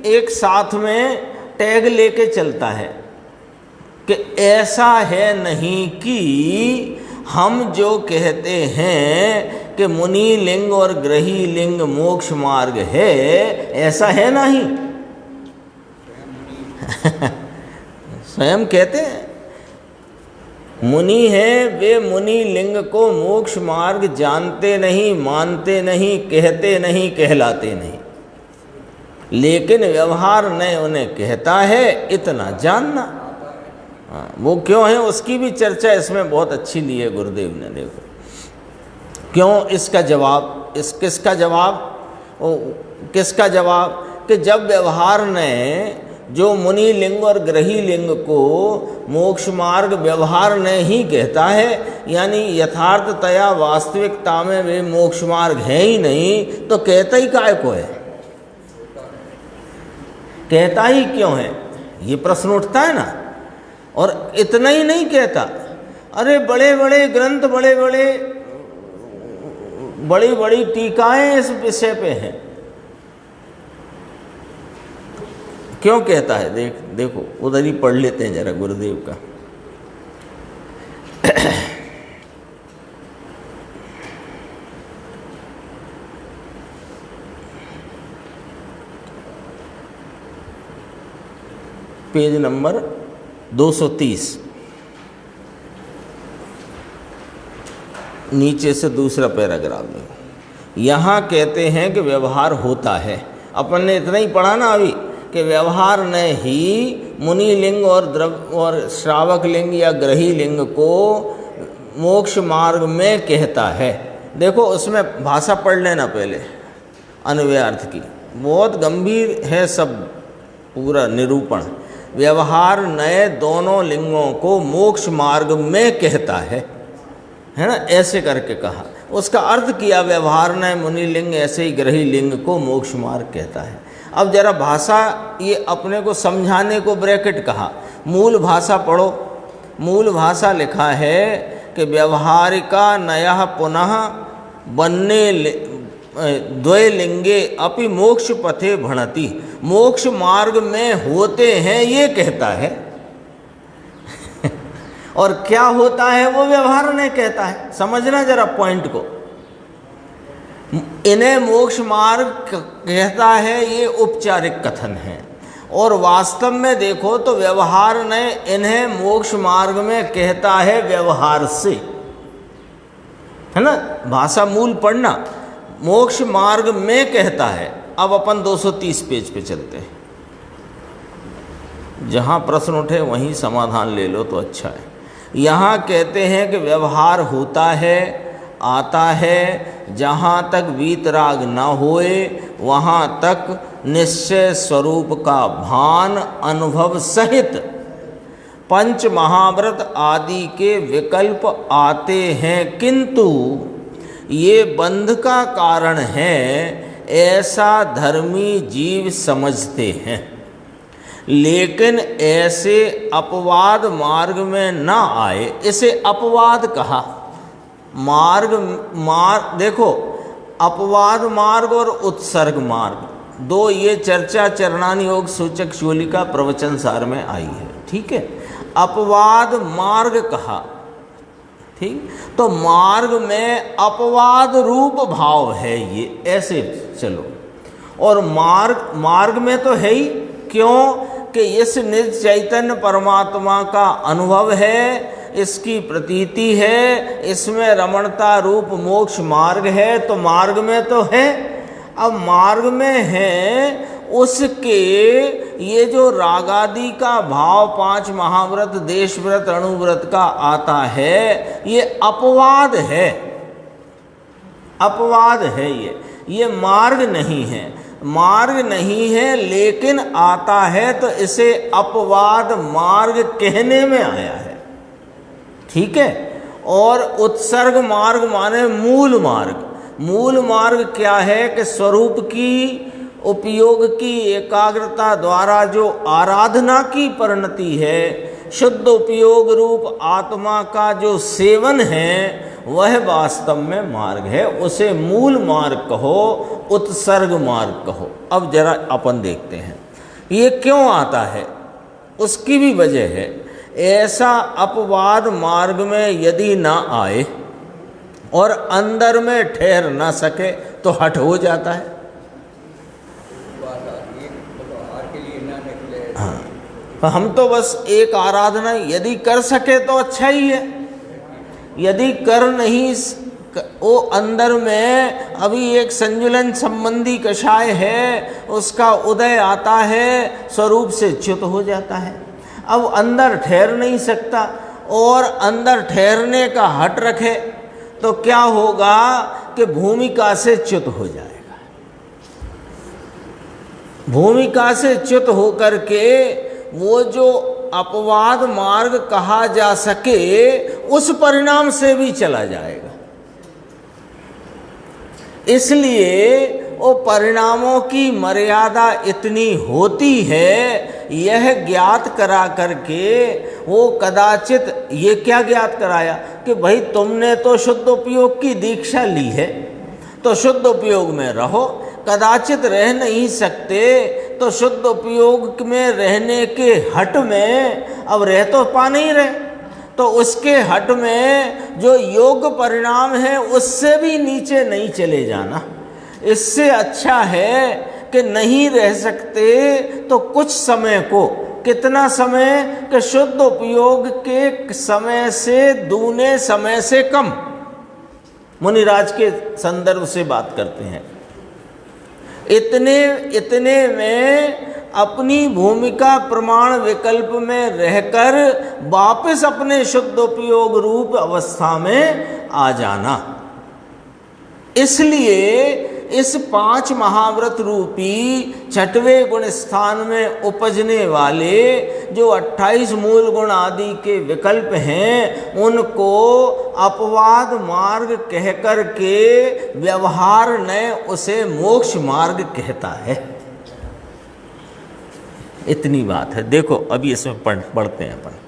एक साथ में टैग लेके चलता है कि ऐसा है नहीं कि हम जो कहते हैं कि मुनि लिंग और ग्रही लिंग मोक्ष मार्ग है, ऐसा है नहीं। स्वयं कहते हैं मुनि हैं, वे मुनि लिंग को मोक्ष मार्ग जानते नहीं, मानते नहीं, कहते नहीं, कहलाते नहीं, लेकिन व्यवहार ने उन्हें कहता है इतना जानना। वो क्यों है उसकी भी चर्चा इसमें बहुत अच्छी ली है गुरुदेव ने। देखो क्यों, इसका जवाब, किसका जवाब? किसका जवाब? कि जब व्यवहार ने जो मुनि लिंग और ग्रही लिंग को मोक्ष मार्ग व्यवहार ने ही कहता है, यानी यथार्थतया वास्तविकता में वे मोक्ष मार्ग है ही नहीं, तो कहता ही काय को है? कहता ही क्यों है? ये प्रश्न उठता है ना। और इतना ही नहीं कहता, अरे बड़े बड़े ग्रंथ, बड़ी बड़ी टीकाएं इस विषय पे हैं। क्यों कहता है? देखो उधर ही पढ़ लेते हैं जरा गुरुदेव का। पेज नंबर 230, नीचे से दूसरा पैराग्राफ में यहाँ कहते हैं कि व्यवहार होता है। अपन ने इतना ही पढ़ा ना अभी कि व्यवहार ने ही मुनि लिंग और श्रावक लिंग या ग्रही लिंग को मोक्ष मार्ग में कहता है। देखो उसमें भाषा पढ़ लेना पहले, अन्वयार्थ की बहुत गंभीर है सब पूरा निरूपण। व्यवहार नए दोनों लिंगों को मोक्ष मार्ग में कहता है ना, ऐसे करके कहा। उसका अर्थ किया व्यवहार नए मुनि लिंग ऐसे ही ग्रही लिंग को मोक्ष मार्ग कहता है। अब जरा भाषा ये अपने को समझाने को ब्रैकेट कहा, मूल भाषा पढ़ो। मूल भाषा लिखा है कि व्यवहारिका नयः पुनः बन्ने द्वय लिंगे अपि मोक्ष पथे भणति, मोक्ष मार्ग में होते हैं ये कहता है। और क्या होता है वो व्यवहार नहीं कहता है। समझना जरा पॉइंट को। इन्हें मोक्ष मार्ग कहता है ये औपचारिक कथन है, और वास्तव में देखो तो व्यवहार ने इन्हें मोक्ष मार्ग में कहता है व्यवहार से। है ना, भाषा मूल पढ़ना। मोक्ष मार्ग में कहता है। अब अपन 230 पेज पे चलते हैं। जहाँ प्रश्न उठे वहीं समाधान ले लो तो अच्छा है। यहाँ कहते हैं कि व्यवहार होता है, आता है, जहाँ तक वीतराग न होए वहाँ तक निश्चय स्वरूप का भान अनुभव सहित पंच महाव्रत आदि के विकल्प आते हैं, किंतु ये बंध का कारण है ऐसा धर्मी जीव समझते हैं, लेकिन ऐसे अपवाद मार्ग में न आए। इसे अपवाद कहा। देखो, अपवाद मार्ग और उत्सर्ग मार्ग दो, ये चर्चा चरणान योग सूचक शूलिका प्रवचन सार में आई है। ठीक है, अपवाद मार्ग कहा। ठीक, तो मार्ग में अपवाद रूप भाव है ये, ऐसे चलो। और मार्ग में तो है ही, क्यों कि इस निज चैतन्य परमात्मा का अनुभव है, इसकी प्रतीति है, इसमें रमणता रूप मोक्ष मार्ग है, तो मार्ग में तो है। अब मार्ग में है उसके ये जो रागादि का भाव 5 महाव्रत, देश व्रत, अणुव्रत का आता है, ये अपवाद है। अपवाद है ये मार्ग नहीं है। मार्ग नहीं है लेकिन आता है, तो इसे अपवाद मार्ग कहने में आया है। ठीक है। और उत्सर्ग मार्ग माने मूल मार्ग। मूल मार्ग क्या है कि स्वरूप की उपयोग की एकाग्रता द्वारा जो आराधना की परिणति है, शुद्ध उपयोग रूप आत्मा का जो सेवन है, वह वास्तव में मार्ग है। उसे मूल मार्ग कहो, उत्सर्ग मार्ग कहो। अब जरा अपन देखते हैं ये क्यों आता है, उसकी भी वजह है। ऐसा अपवाद मार्ग में यदि ना आए और अंदर में ठहर ना सके तो हट हो जाता है। हाँ, तो हम तो बस एक आराधना यदि कर सके तो अच्छा ही है। यदि कर नहीं, वो अंदर में अभी एक संजुलन संबंधी कषाय है, उसका उदय आता है, स्वरूप से च्युत हो जाता है। अब अंदर ठहर नहीं सकता और अंदर ठहरने का हट रखे तो क्या होगा कि भूमिका से च्युत हो जाएगा। भूमिका से च्युत होकर के वो जो अपवाद मार्ग कहा जा सके उस परिणाम से भी चला जाएगा। इसलिए वो परिणामों की मर्यादा इतनी होती है, यह ज्ञात करा करके वो कदाचित ये क्या ज्ञात कराया कि भाई तुमने तो शुद्ध उपयोग की दीक्षा ली है तो शुद्ध उपयोग में रहो, कदाचित रह नहीं सकते तो शुद्ध उपयोग में रहने के हट में अब रह तो पा नहीं रहे, तो उसके हट में जो योग परिणाम है उससे भी नीचे नहीं चले जाना। इससे अच्छा है कि नहीं रह सकते तो कुछ समय को, कितना समय कि शुद्ध उपयोग के समय से दूने समय से कम, मुनिराज के संदर्भ से बात करते हैं, इतने में अपनी भूमिका प्रमाण विकल्प में रहकर वापस अपने शुद्ध उपयोग रूप अवस्था में आ जाना। इसलिए इस 5 महाव्रत रूपी छठवें गुण स्थान में उपजने वाले जो 28 मूल गुण आदि के विकल्प हैं, उनको अपवाद मार्ग कह कर के व्यवहार ने उसे मोक्ष मार्ग कहता है। इतनी बात है। देखो अभी इसमें पढ़ते हैं अपन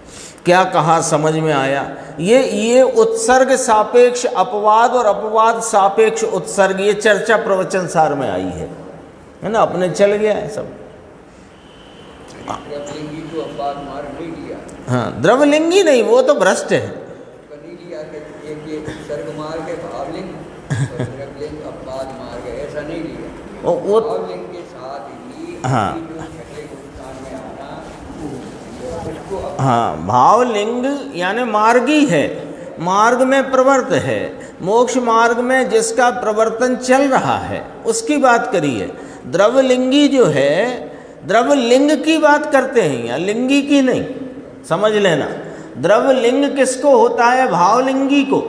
क्या कहा, समझ में आया। ये उत्सर्ग सापेक्ष अपवाद और अपवाद सापेक्ष उत्सर्ग, ये चर्चा प्रवचन सार में आई है ना, अपने चल गया है सब। द्रवलिंगी तो अपवाद मार्ग नहीं लिया। हाँ, द्रवलिंगी नहीं, वो तो भ्रष्ट है। नहीं लिया कि एक सर्ग मार्ग है भावलिंग और द्रवलिंग अपवाद मार्ग है, ऐसा नहीं लिया। वो भावलिंग के साथ ही हाँ छठे स्थान में आना, उसको हाँ, भावलिंग यानी मार्गी है, मार्ग में प्रवर्त है, मोक्ष मार्ग में जिसका प्रवर्तन चल रहा है उसकी बात करिए। द्रवलिंगी जो है, द्रवलिंग की बात करते हैं या लिंगी की नहीं, समझ लेना। द्रवलिंग किसको होता है? भावलिंगी को।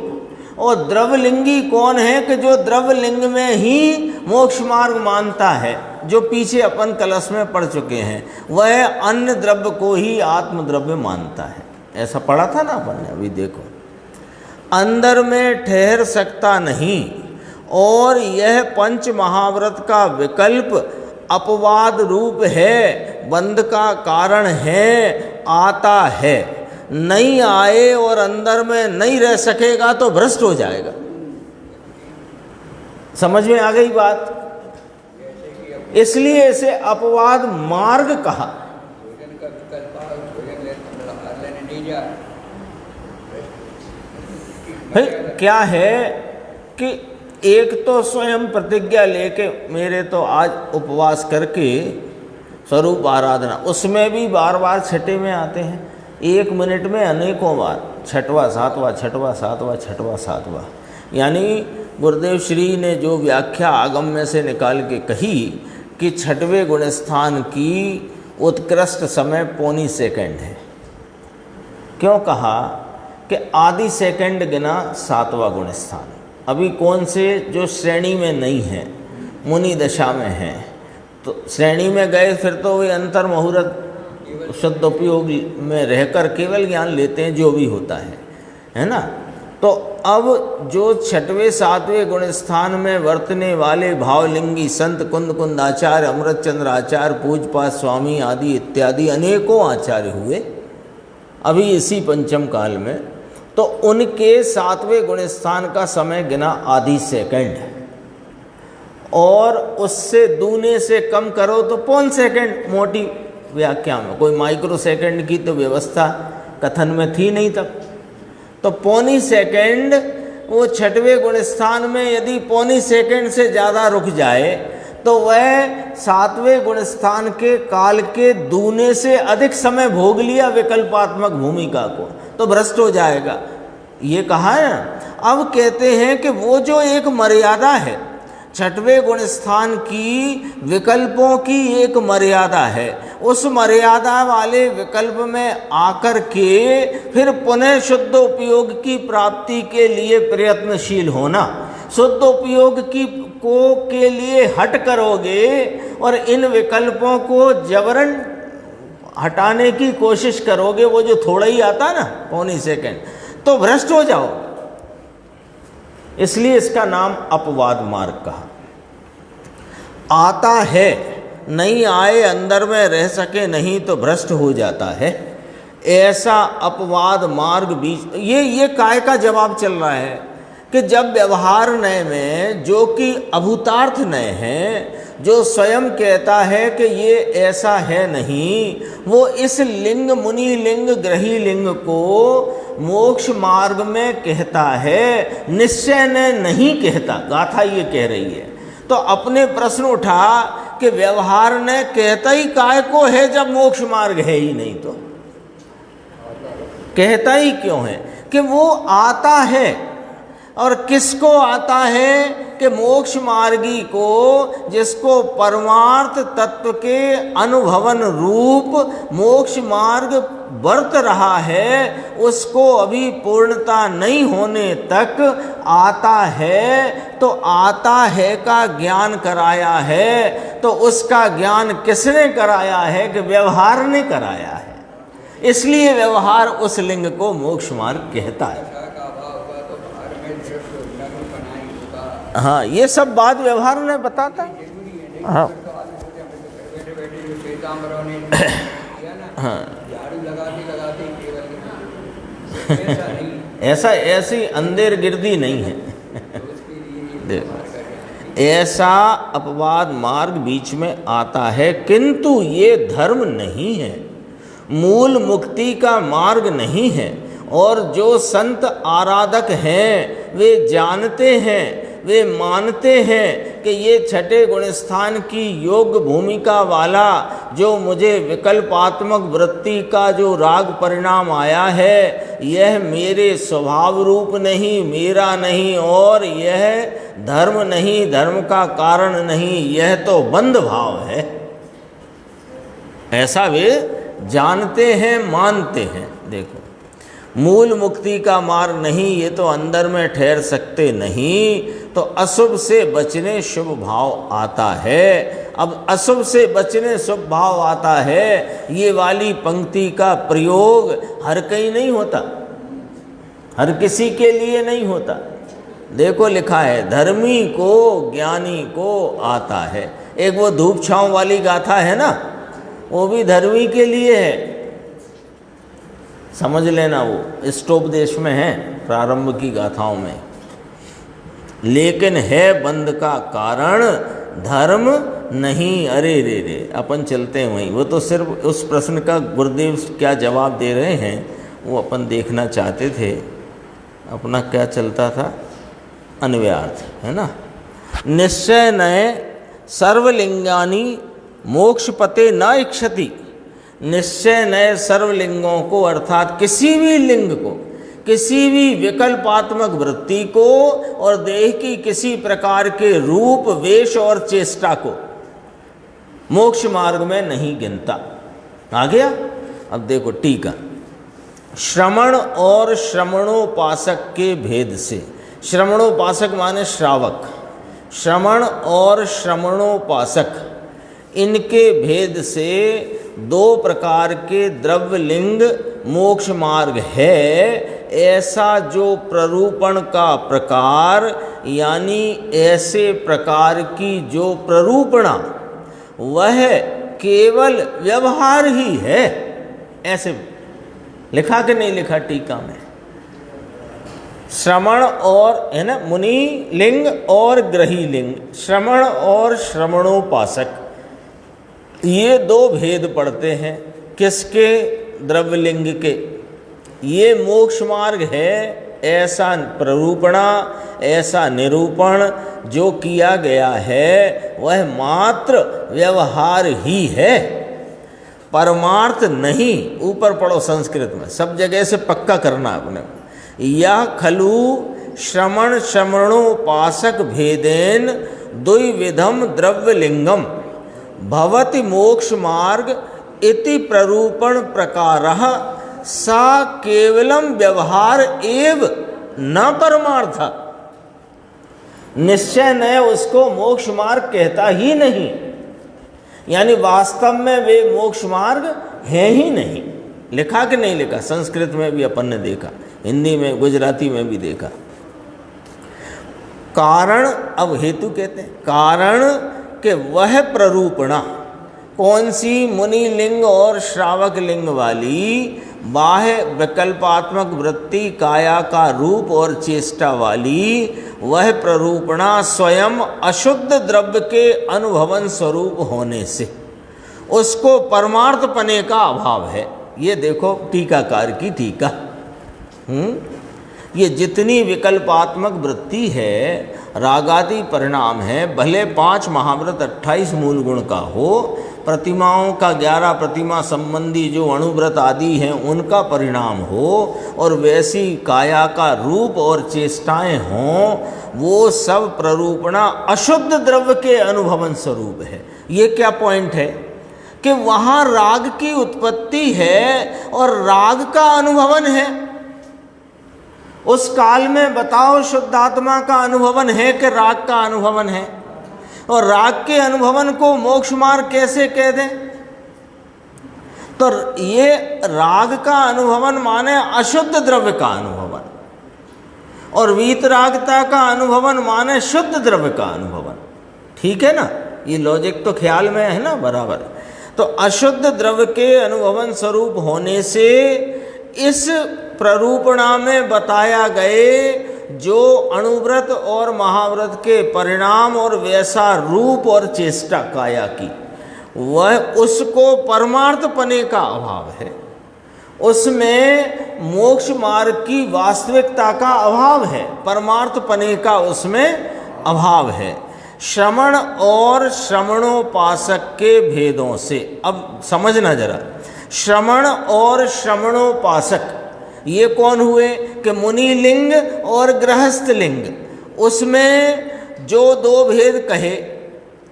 और द्रवलिंगी कौन है? कि जो द्रवलिंग में ही मोक्ष मार्ग मानता है, जो पीछे अपन कलश में पढ़ चुके हैं, वह अन्य द्रव्य को ही आत्मद्रव्य मानता है। ऐसा पढ़ा था ना अपन ने अभी। देखो, अंदर में ठहर सकता नहीं और यह पंच महाव्रत का विकल्प अपवाद रूप है, बंध का कारण है, आता है। नहीं आए और अंदर में नहीं रह सकेगा तो भ्रष्ट हो जाएगा। समझ में आ गई बात? इसलिए इसे अपवाद मार्ग कहा। भाई क्या है कि एक तो स्वयं प्रतिज्ञा लेके मेरे तो आज उपवास करके स्वरूप आराधना, उसमें भी बार बार छठे में आते हैं, 1 मिनट में अनेकों बार, छठवा सातवा, छठवा सातवा, छठवा सातवा। यानी गुरुदेव श्री ने जो व्याख्या आगम में से निकाल के कही कि छठवें गुणस्थान की उत्कृष्ट समय पौनी सेकंड है। क्यों कहा? कि आधी सेकंड गिना 7वां गुणस्थान। अभी कौन से जो श्रेणी में नहीं है, मुनि दशा में है, तो श्रेणी में गए फिर तो वे अंतर मुहूर्त शुद्ध उपयोग में रहकर केवल ज्ञान लेते हैं, जो भी होता है ना। तो अब जो छठवें सातवें गुणस्थान में वर्तने वाले भावलिंगी संत कुंद कुंदाचार्य, अमृत चंद्र आचार्य, पूजपाद स्वामी आदि इत्यादि अनेकों आचार्य हुए अभी इसी पंचम काल में, तो उनके 7वें गुणस्थान का समय गिना आधी सेकंड, और उससे दूने से कम करो तो पौन सेकंड। मोटी व्याख्या में कोई माइक्रो सेकंड की तो व्यवस्था कथन में थी नहीं तब, तो पौनी सेकंड वो छठवें गुणस्थान में यदि पौनी सेकंड से ज़्यादा रुक जाए तो वह 7वें गुणस्थान के काल के दूने से अधिक समय भोग लिया विकल्पात्मक भूमिका को, तो भ्रष्ट हो जाएगा। ये कहा है ना। अब कहते हैं कि वो जो एक मर्यादा है, छठवें गुणस्थान की विकल्पों की एक मर्यादा है, उस मर्यादा वाले विकल्प में आकर के फिर पुनः शुद्ध उपयोग की प्राप्ति के लिए प्रयत्नशील होना, शुद्ध उपयोग की के लिए हट करोगे और इन विकल्पों को जबरन हटाने की कोशिश करोगे, वो जो थोड़ा ही आता ना पौनी सेकंड, तो भ्रष्ट हो जाओ। इसलिए इसका नाम अपवाद मार्ग कहा। आता है, नहीं आए अंदर में रह सके नहीं तो भ्रष्ट हो जाता है, ऐसा अपवाद मार्ग बीच। ये काय का जवाब चल रहा है कि जब व्यवहार नय में जो कि अभूतार्थ नय है, जो स्वयं कहता है कि ये ऐसा है नहीं, वो इस लिंग मुनि लिंग ग्रही लिंग को मोक्ष मार्ग में कहता है, निश्चय ने नहीं कहता। गाथा ये कह रही है। तो अपने प्रश्न उठा कि व्यवहार ने कहता ही काय को है जब मोक्ष मार्ग है ही नहीं, तो कहता ही क्यों है? कि वो आता है, और किसको आता है? कि मोक्ष मार्गी को, जिसको परमार्थ तत्व के अनुभवन रूप मोक्ष मार्ग बरत रहा है, उसको अभी पूर्णता नहीं होने तक आता है। तो आता है का ज्ञान कराया है, तो उसका ज्ञान किसने कराया है? कि व्यवहार ने कराया है। इसलिए व्यवहार उस लिंग को मोक्ष मार्ग कहता है। हाँ, ये सब बात व्यवहार ने बताता है। हाँ हाँ, ऐसा ऐसी अंधेर गिरदी नहीं है। देखो, ऐसा अपवाद मार्ग बीच में आता है, किंतु ये धर्म नहीं है, मूल मुक्ति का मार्ग नहीं है। और जो संत आराधक हैं वे जानते हैं, वे मानते हैं कि ये छठे गुणस्थान की योग भूमिका वाला जो मुझे विकल्पात्मक वृत्ति का जो राग परिणाम आया है, यह मेरे स्वभाव रूप नहीं, मेरा नहीं, और यह धर्म नहीं, धर्म का कारण नहीं, यह तो बंध भाव है। ऐसा वे जानते हैं, मानते हैं। देखो, मूल मुक्ति का मार्ग नहीं, ये तो अंदर में ठहर सकते नहीं, तो अशुभ से बचने शुभ भाव आता है। अब अशुभ से बचने शुभ भाव आता है, ये वाली पंक्ति का प्रयोग हर कहीं नहीं होता, हर किसी के लिए नहीं होता। देखो लिखा है, धर्मी को ज्ञानी को आता है। एक वो धूप छांव वाली गाथा है ना, वो भी धर्मी के लिए है, समझ लेना, वो स्टोपदेश में है, प्रारंभ की गाथाओं में। लेकिन है बंध का कारण धर्म नहीं। अरे रे रे, अपन चलते हैं वहीं। वो तो सिर्फ उस प्रश्न का गुरुदेव क्या जवाब दे रहे हैं वो अपन देखना चाहते थे। अपना क्या चलता था, अन्वयार्थ है ना। निश्चय नये सर्वलिंगानी मोक्ष पते न इच्छति। निश्चय नए सर्वलिंगों को, अर्थात किसी भी लिंग को, किसी भी विकल्पात्मक वृत्ति को और देह की किसी प्रकार के रूप, वेश और चेष्टा को मोक्ष मार्ग में नहीं गिनता। आ गया। अब देखो टीका, श्रवण और श्रवणोपासक के भेद से। श्रवणोपासक माने श्रावक, श्रवण और श्रवणोपासक, इनके भेद से दो प्रकार के द्रव्यलिंग मोक्ष मार्ग है। ऐसा जो प्ररूपण का प्रकार, यानी ऐसे प्रकार की जो प्ररूपणा, वह केवल व्यवहार ही है। ऐसे लिखा कि नहीं लिखा टीका में? श्रवण और, है ना, मुनि लिंग और ग्रही लिंग, श्रवण और श्रवणोपासक, ये दो भेद पड़ते हैं। किसके? द्रव्यलिंग के। ये मोक्ष मार्ग है, ऐसा प्ररूपणा, ऐसा निरूपण जो किया गया है वह मात्र व्यवहार ही है, परमार्थ नहीं। ऊपर पढ़ो संस्कृत में, सब जगह से पक्का करना अपने। यह खलु श्रवण श्रवणोपासक भेदेन द्विविधम द्रव्यलिंगम भवति मोक्ष मार्ग इति प्ररूपण प्रकारः सा केवलम व्यवहार एव न परमार्थ। निश्चय न उसको मोक्ष मार्ग कहता ही नहीं, यानी वास्तव में वे मोक्ष मार्ग है ही नहीं। लिखा कि नहीं लिखा? संस्कृत में भी अपन ने देखा, हिंदी में, गुजराती में भी देखा। कारण, अब हेतु कहते हैं, कारण कि वह प्ररूपणा कौन सी? मुनि लिंग और श्रावक लिंग वाली, बाह्य विकल्पात्मक वृत्ति, काया का रूप और चेष्टा वाली, वह प्ररूपणा स्वयं अशुद्ध द्रव्य के अनुभवन स्वरूप होने से उसको परमार्थ पने का अभाव है। ये देखो टीकाकार की टीका। ये जितनी विकल्पात्मक वृत्ति है, रागादि परिणाम है, भले 5 महाव्रत 28 मूल गुण का हो, प्रतिमाओं का 11 प्रतिमा संबंधी जो अणुव्रत आदि हैं उनका परिणाम हो, और वैसी काया का रूप और चेष्टाएं हों, वो सब प्ररूपणा अशुद्ध द्रव्य के अनुभवन स्वरूप है। ये क्या पॉइंट है कि वहाँ राग की उत्पत्ति है और राग का अनुभवन है। उस काल में बताओ, शुद्धात्मा का अनुभवन है कि राग का अनुभवन है? और राग के अनुभवन को मोक्ष मार्ग कैसे कह दें? तो ये राग का अनुभवन माने अशुद्ध द्रव्य का अनुभवन, और वीतरागता का अनुभवन माने शुद्ध द्रव्य का अनुभवन। ठीक है ना? ये लॉजिक तो ख्याल में है ना बराबर। तो अशुद्ध द्रव्य के अनुभवन स्वरूप होने से इस प्ररूपणा में बताया गए जो अणुव्रत और महाव्रत के परिणाम और वैसा रूप और चेष्टा काया की, वह उसको परमार्थ पने का अभाव है। उसमें मोक्ष मार्ग की वास्तविकता का अभाव है, परमार्थ पने का उसमें अभाव है। श्रवण और श्रवणोपासक के भेदों से अब समझना जरा। श्रवण और श्रवणोपासक ये कौन हुए कि मुनि लिंग और गृहस्थ लिंग, उसमें जो दो भेद कहे,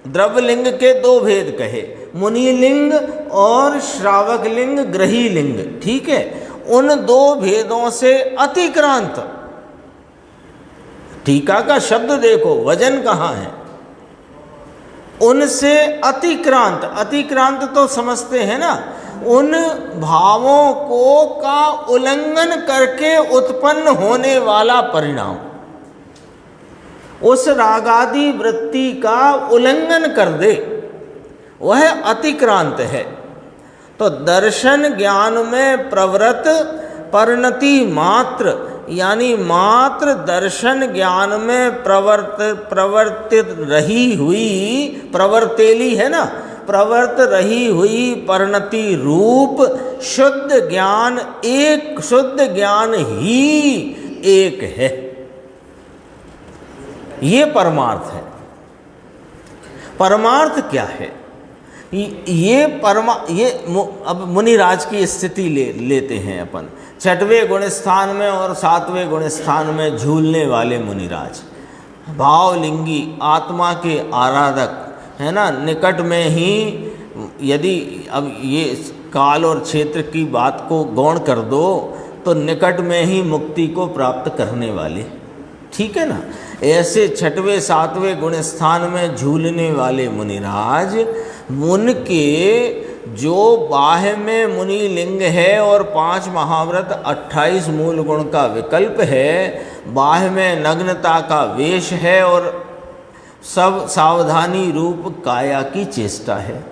द्रव्य लिंग के दो भेद कहे, मुनि लिंग और श्रावक लिंग, ग्रही लिंग, ठीक है। उन दो भेदों से अतिक्रांत, टीका का शब्द देखो, वजन कहाँ है, उनसे अतिक्रांत, अतिक्रांत तो समझते हैं ना, उन भावों को का उल्लंघन करके उत्पन्न होने वाला परिणाम, उस रागादि वृत्ति का उल्लंघन कर दे, वह अतिक्रांत है। तो दर्शन ज्ञान में प्रवृत्त परिणति मात्र, यानी मात्र दर्शन ज्ञान में प्रवर्तित रही हुई, प्रवर्तेली है ना, प्रवर्त रही हुई परिणति रूप शुद्ध ज्ञान, एक शुद्ध ज्ञान ही एक है। ये परमार्थ है। परमार्थ क्या है? ये अब मुनिराज की स्थिति लेते हैं अपन। छठवें गुण स्थान में और सातवें गुण स्थान में झूलने वाले मुनिराज, भावलिंगी आत्मा के आराधक है ना, निकट में ही, यदि अब ये काल और क्षेत्र की बात को गौण कर दो तो निकट में ही मुक्ति को प्राप्त करने वाले, ठीक है ना। ऐसे छठवें सातवें गुण स्थान में झूलने वाले मुनिराज, उनके जो बाह्य में मुनि लिंग है और 5 महाव्रत 28 मूल गुण का विकल्प है, बाह्य में नग्नता का वेश है और सब सावधानी रूप काया की चेष्टा है।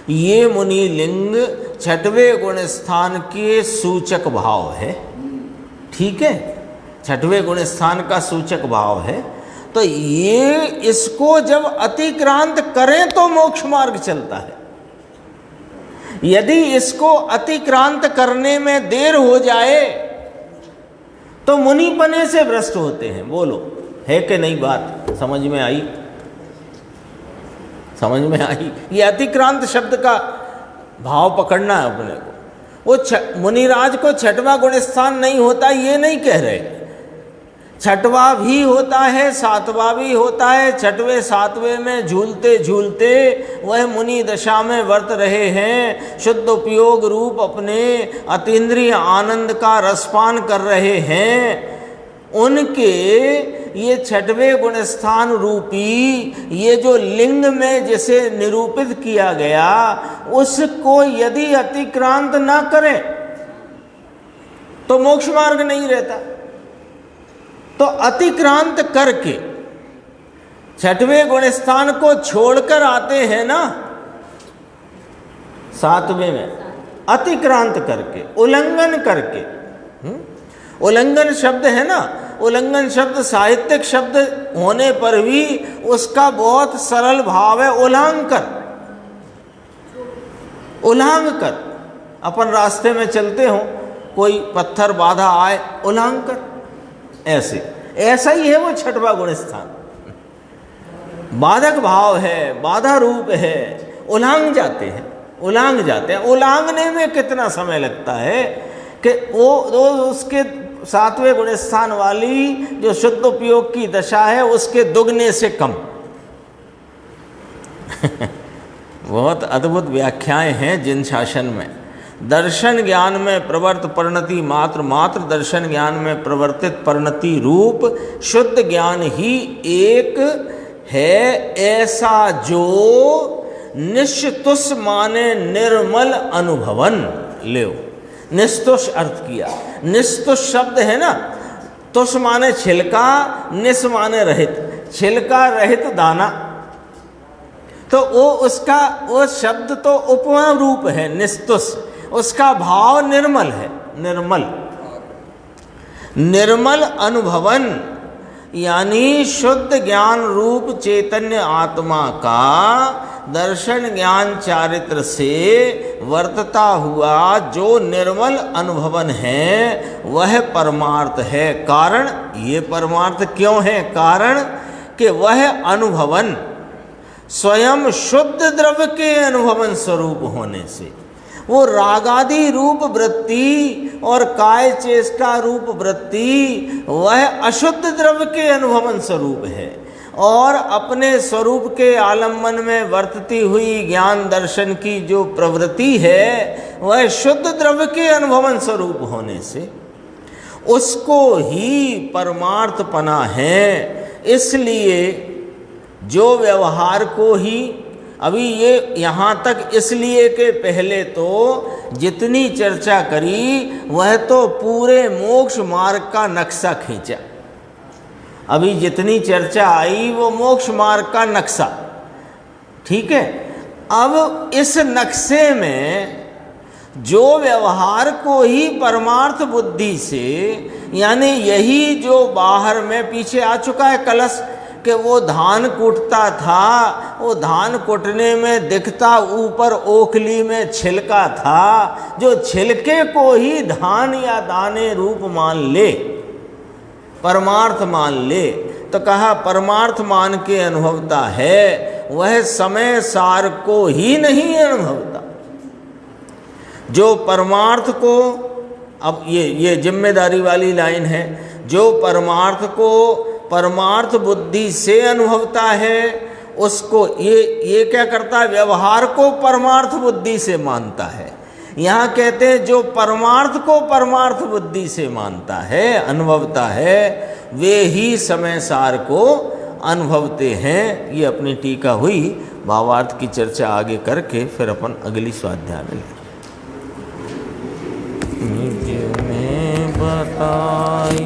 ये मुनि लिंग छठवें गुण स्थान के सूचक भाव है, ठीक है, छठवें गुण स्थान का सूचक भाव है। तो ये इसको जब अतिक्रांत करें तो मोक्ष मार्ग चलता है। यदि इसको अतिक्रांत करने में देर हो जाए तो मुनिपने से भ्रष्ट होते हैं। बोलो, है कि नहीं? बात समझ में आई? समझ में आई? ये अतिक्रांत शब्द का भाव पकड़ना है अपने को। वो मुनिराज को छठवां गुण स्थान नहीं होता ये नहीं कह रहे, छठवां भी होता है, सातवां भी होता है। छठवें सातवें में झूलते झूलते वह मुनि दशा में वर्त रहे हैं, शुद्ध उपयोग रूप अपने अतीन्द्रिय आनंद का रसपान कर रहे हैं। उनके ये छठवें गुण स्थान रूपी ये जो लिंग में जिसे निरूपित किया गया, उसको यदि अतिक्रांत ना करें तो मोक्ष मार्ग नहीं रहता। तो अतिक्रांत करके छठवें गुण स्थान को छोड़कर आते हैं ना, सातवें में अतिक्रांत करके, उल्लंघन करके। उल्लंघन शब्द है ना, उल्लंघन शब्द साहित्यिक शब्द होने पर भी उसका बहुत सरल भाव है, उल्लंघन कर। उल्लंघन कर, अपन रास्ते में चलते हो, कोई पत्थर बाधा आए, उल्लंघन कर, ऐसे ऐसा ही है वो छठवां गुण स्थान। बाधक भाव है, बाधा रूप है, उल्लंघ जाते हैं, उल्लंघ जाते हैं। उल्लंघने में कितना समय लगता है कि वो उसके सातवें गुण स्थान वाली जो शुद्ध उपयोग की दशा है उसके दुगने से कम। बहुत अद्भुत व्याख्याएं हैं जिन शासन में। दर्शन ज्ञान में प्रवर्त परिणति मात्र, मात्र दर्शन ज्ञान में प्रवर्तित परिणति रूप शुद्ध ज्ञान ही एक है, ऐसा जो निष्तुष माने निर्मल अनुभवन। ले निस्तुष अर्थ किया, निस्तुष शब्द है ना, तुष माने छिलका, निस माने रहित, छिलका रहित दाना। तो वो उसका वो शब्द तो उपमा रूप है निस्तुष, उसका भाव निर्मल है, निर्मल। निर्मल अनुभवन यानी शुद्ध ज्ञान रूप चैतन्य आत्मा का दर्शन ज्ञान चारित्र से वर्तता हुआ जो निर्मल अनुभवन है वह परमार्थ है। कारण, ये परमार्थ क्यों है? कारण कि वह अनुभवन स्वयं शुद्ध द्रव्य के अनुभवन स्वरूप होने से वो रागादि रूप वृत्ति और काय चेष्टा रूप वृत्ति वह अशुद्ध द्रव्य के अनुभवन स्वरूप है, और अपने स्वरूप के आलम्बन में वर्तती हुई ज्ञान दर्शन की जो प्रवृत्ति है वह शुद्ध द्रव्य के अनुभवन स्वरूप होने से उसको ही परमार्थपना है। इसलिए जो व्यवहार को ही, अभी ये यहाँ तक इसलिए के पहले तो जितनी चर्चा करी वह तो पूरे मोक्ष मार्ग का नक्शा खींचा। अभी जितनी चर्चा आई वो मोक्ष मार्ग का नक्शा, ठीक है। अब इस नक्शे में जो व्यवहार को ही परमार्थ बुद्धि से, यानी यही जो बाहर में पीछे आ चुका है कलश कि वो धान कूटता था, वो धान कूटने में दिखता ऊपर ओखली में छिलका था, जो छिलके को ही धान या दाने रूप मान ले, परमार्थ मान ले, तो कहा परमार्थ मान के अनुभवता है, वह समय सार को ही नहीं अनुभवता। जो परमार्थ को, अब ये जिम्मेदारी वाली लाइन है, जो परमार्थ को परमार्थ बुद्धि से अनुभवता है उसको ये क्या करता है, व्यवहार को परमार्थ बुद्धि से मानता है। यहाँ कहते हैं जो परमार्थ को परमार्थ बुद्धि से मानता है, अनुभवता है, वे ही समय सार को अनुभवते हैं। ये अपनी टीका हुई, भावार्थ की चर्चा आगे करके फिर अपन अगली स्वाध्याय में लेंगे। निज में बताए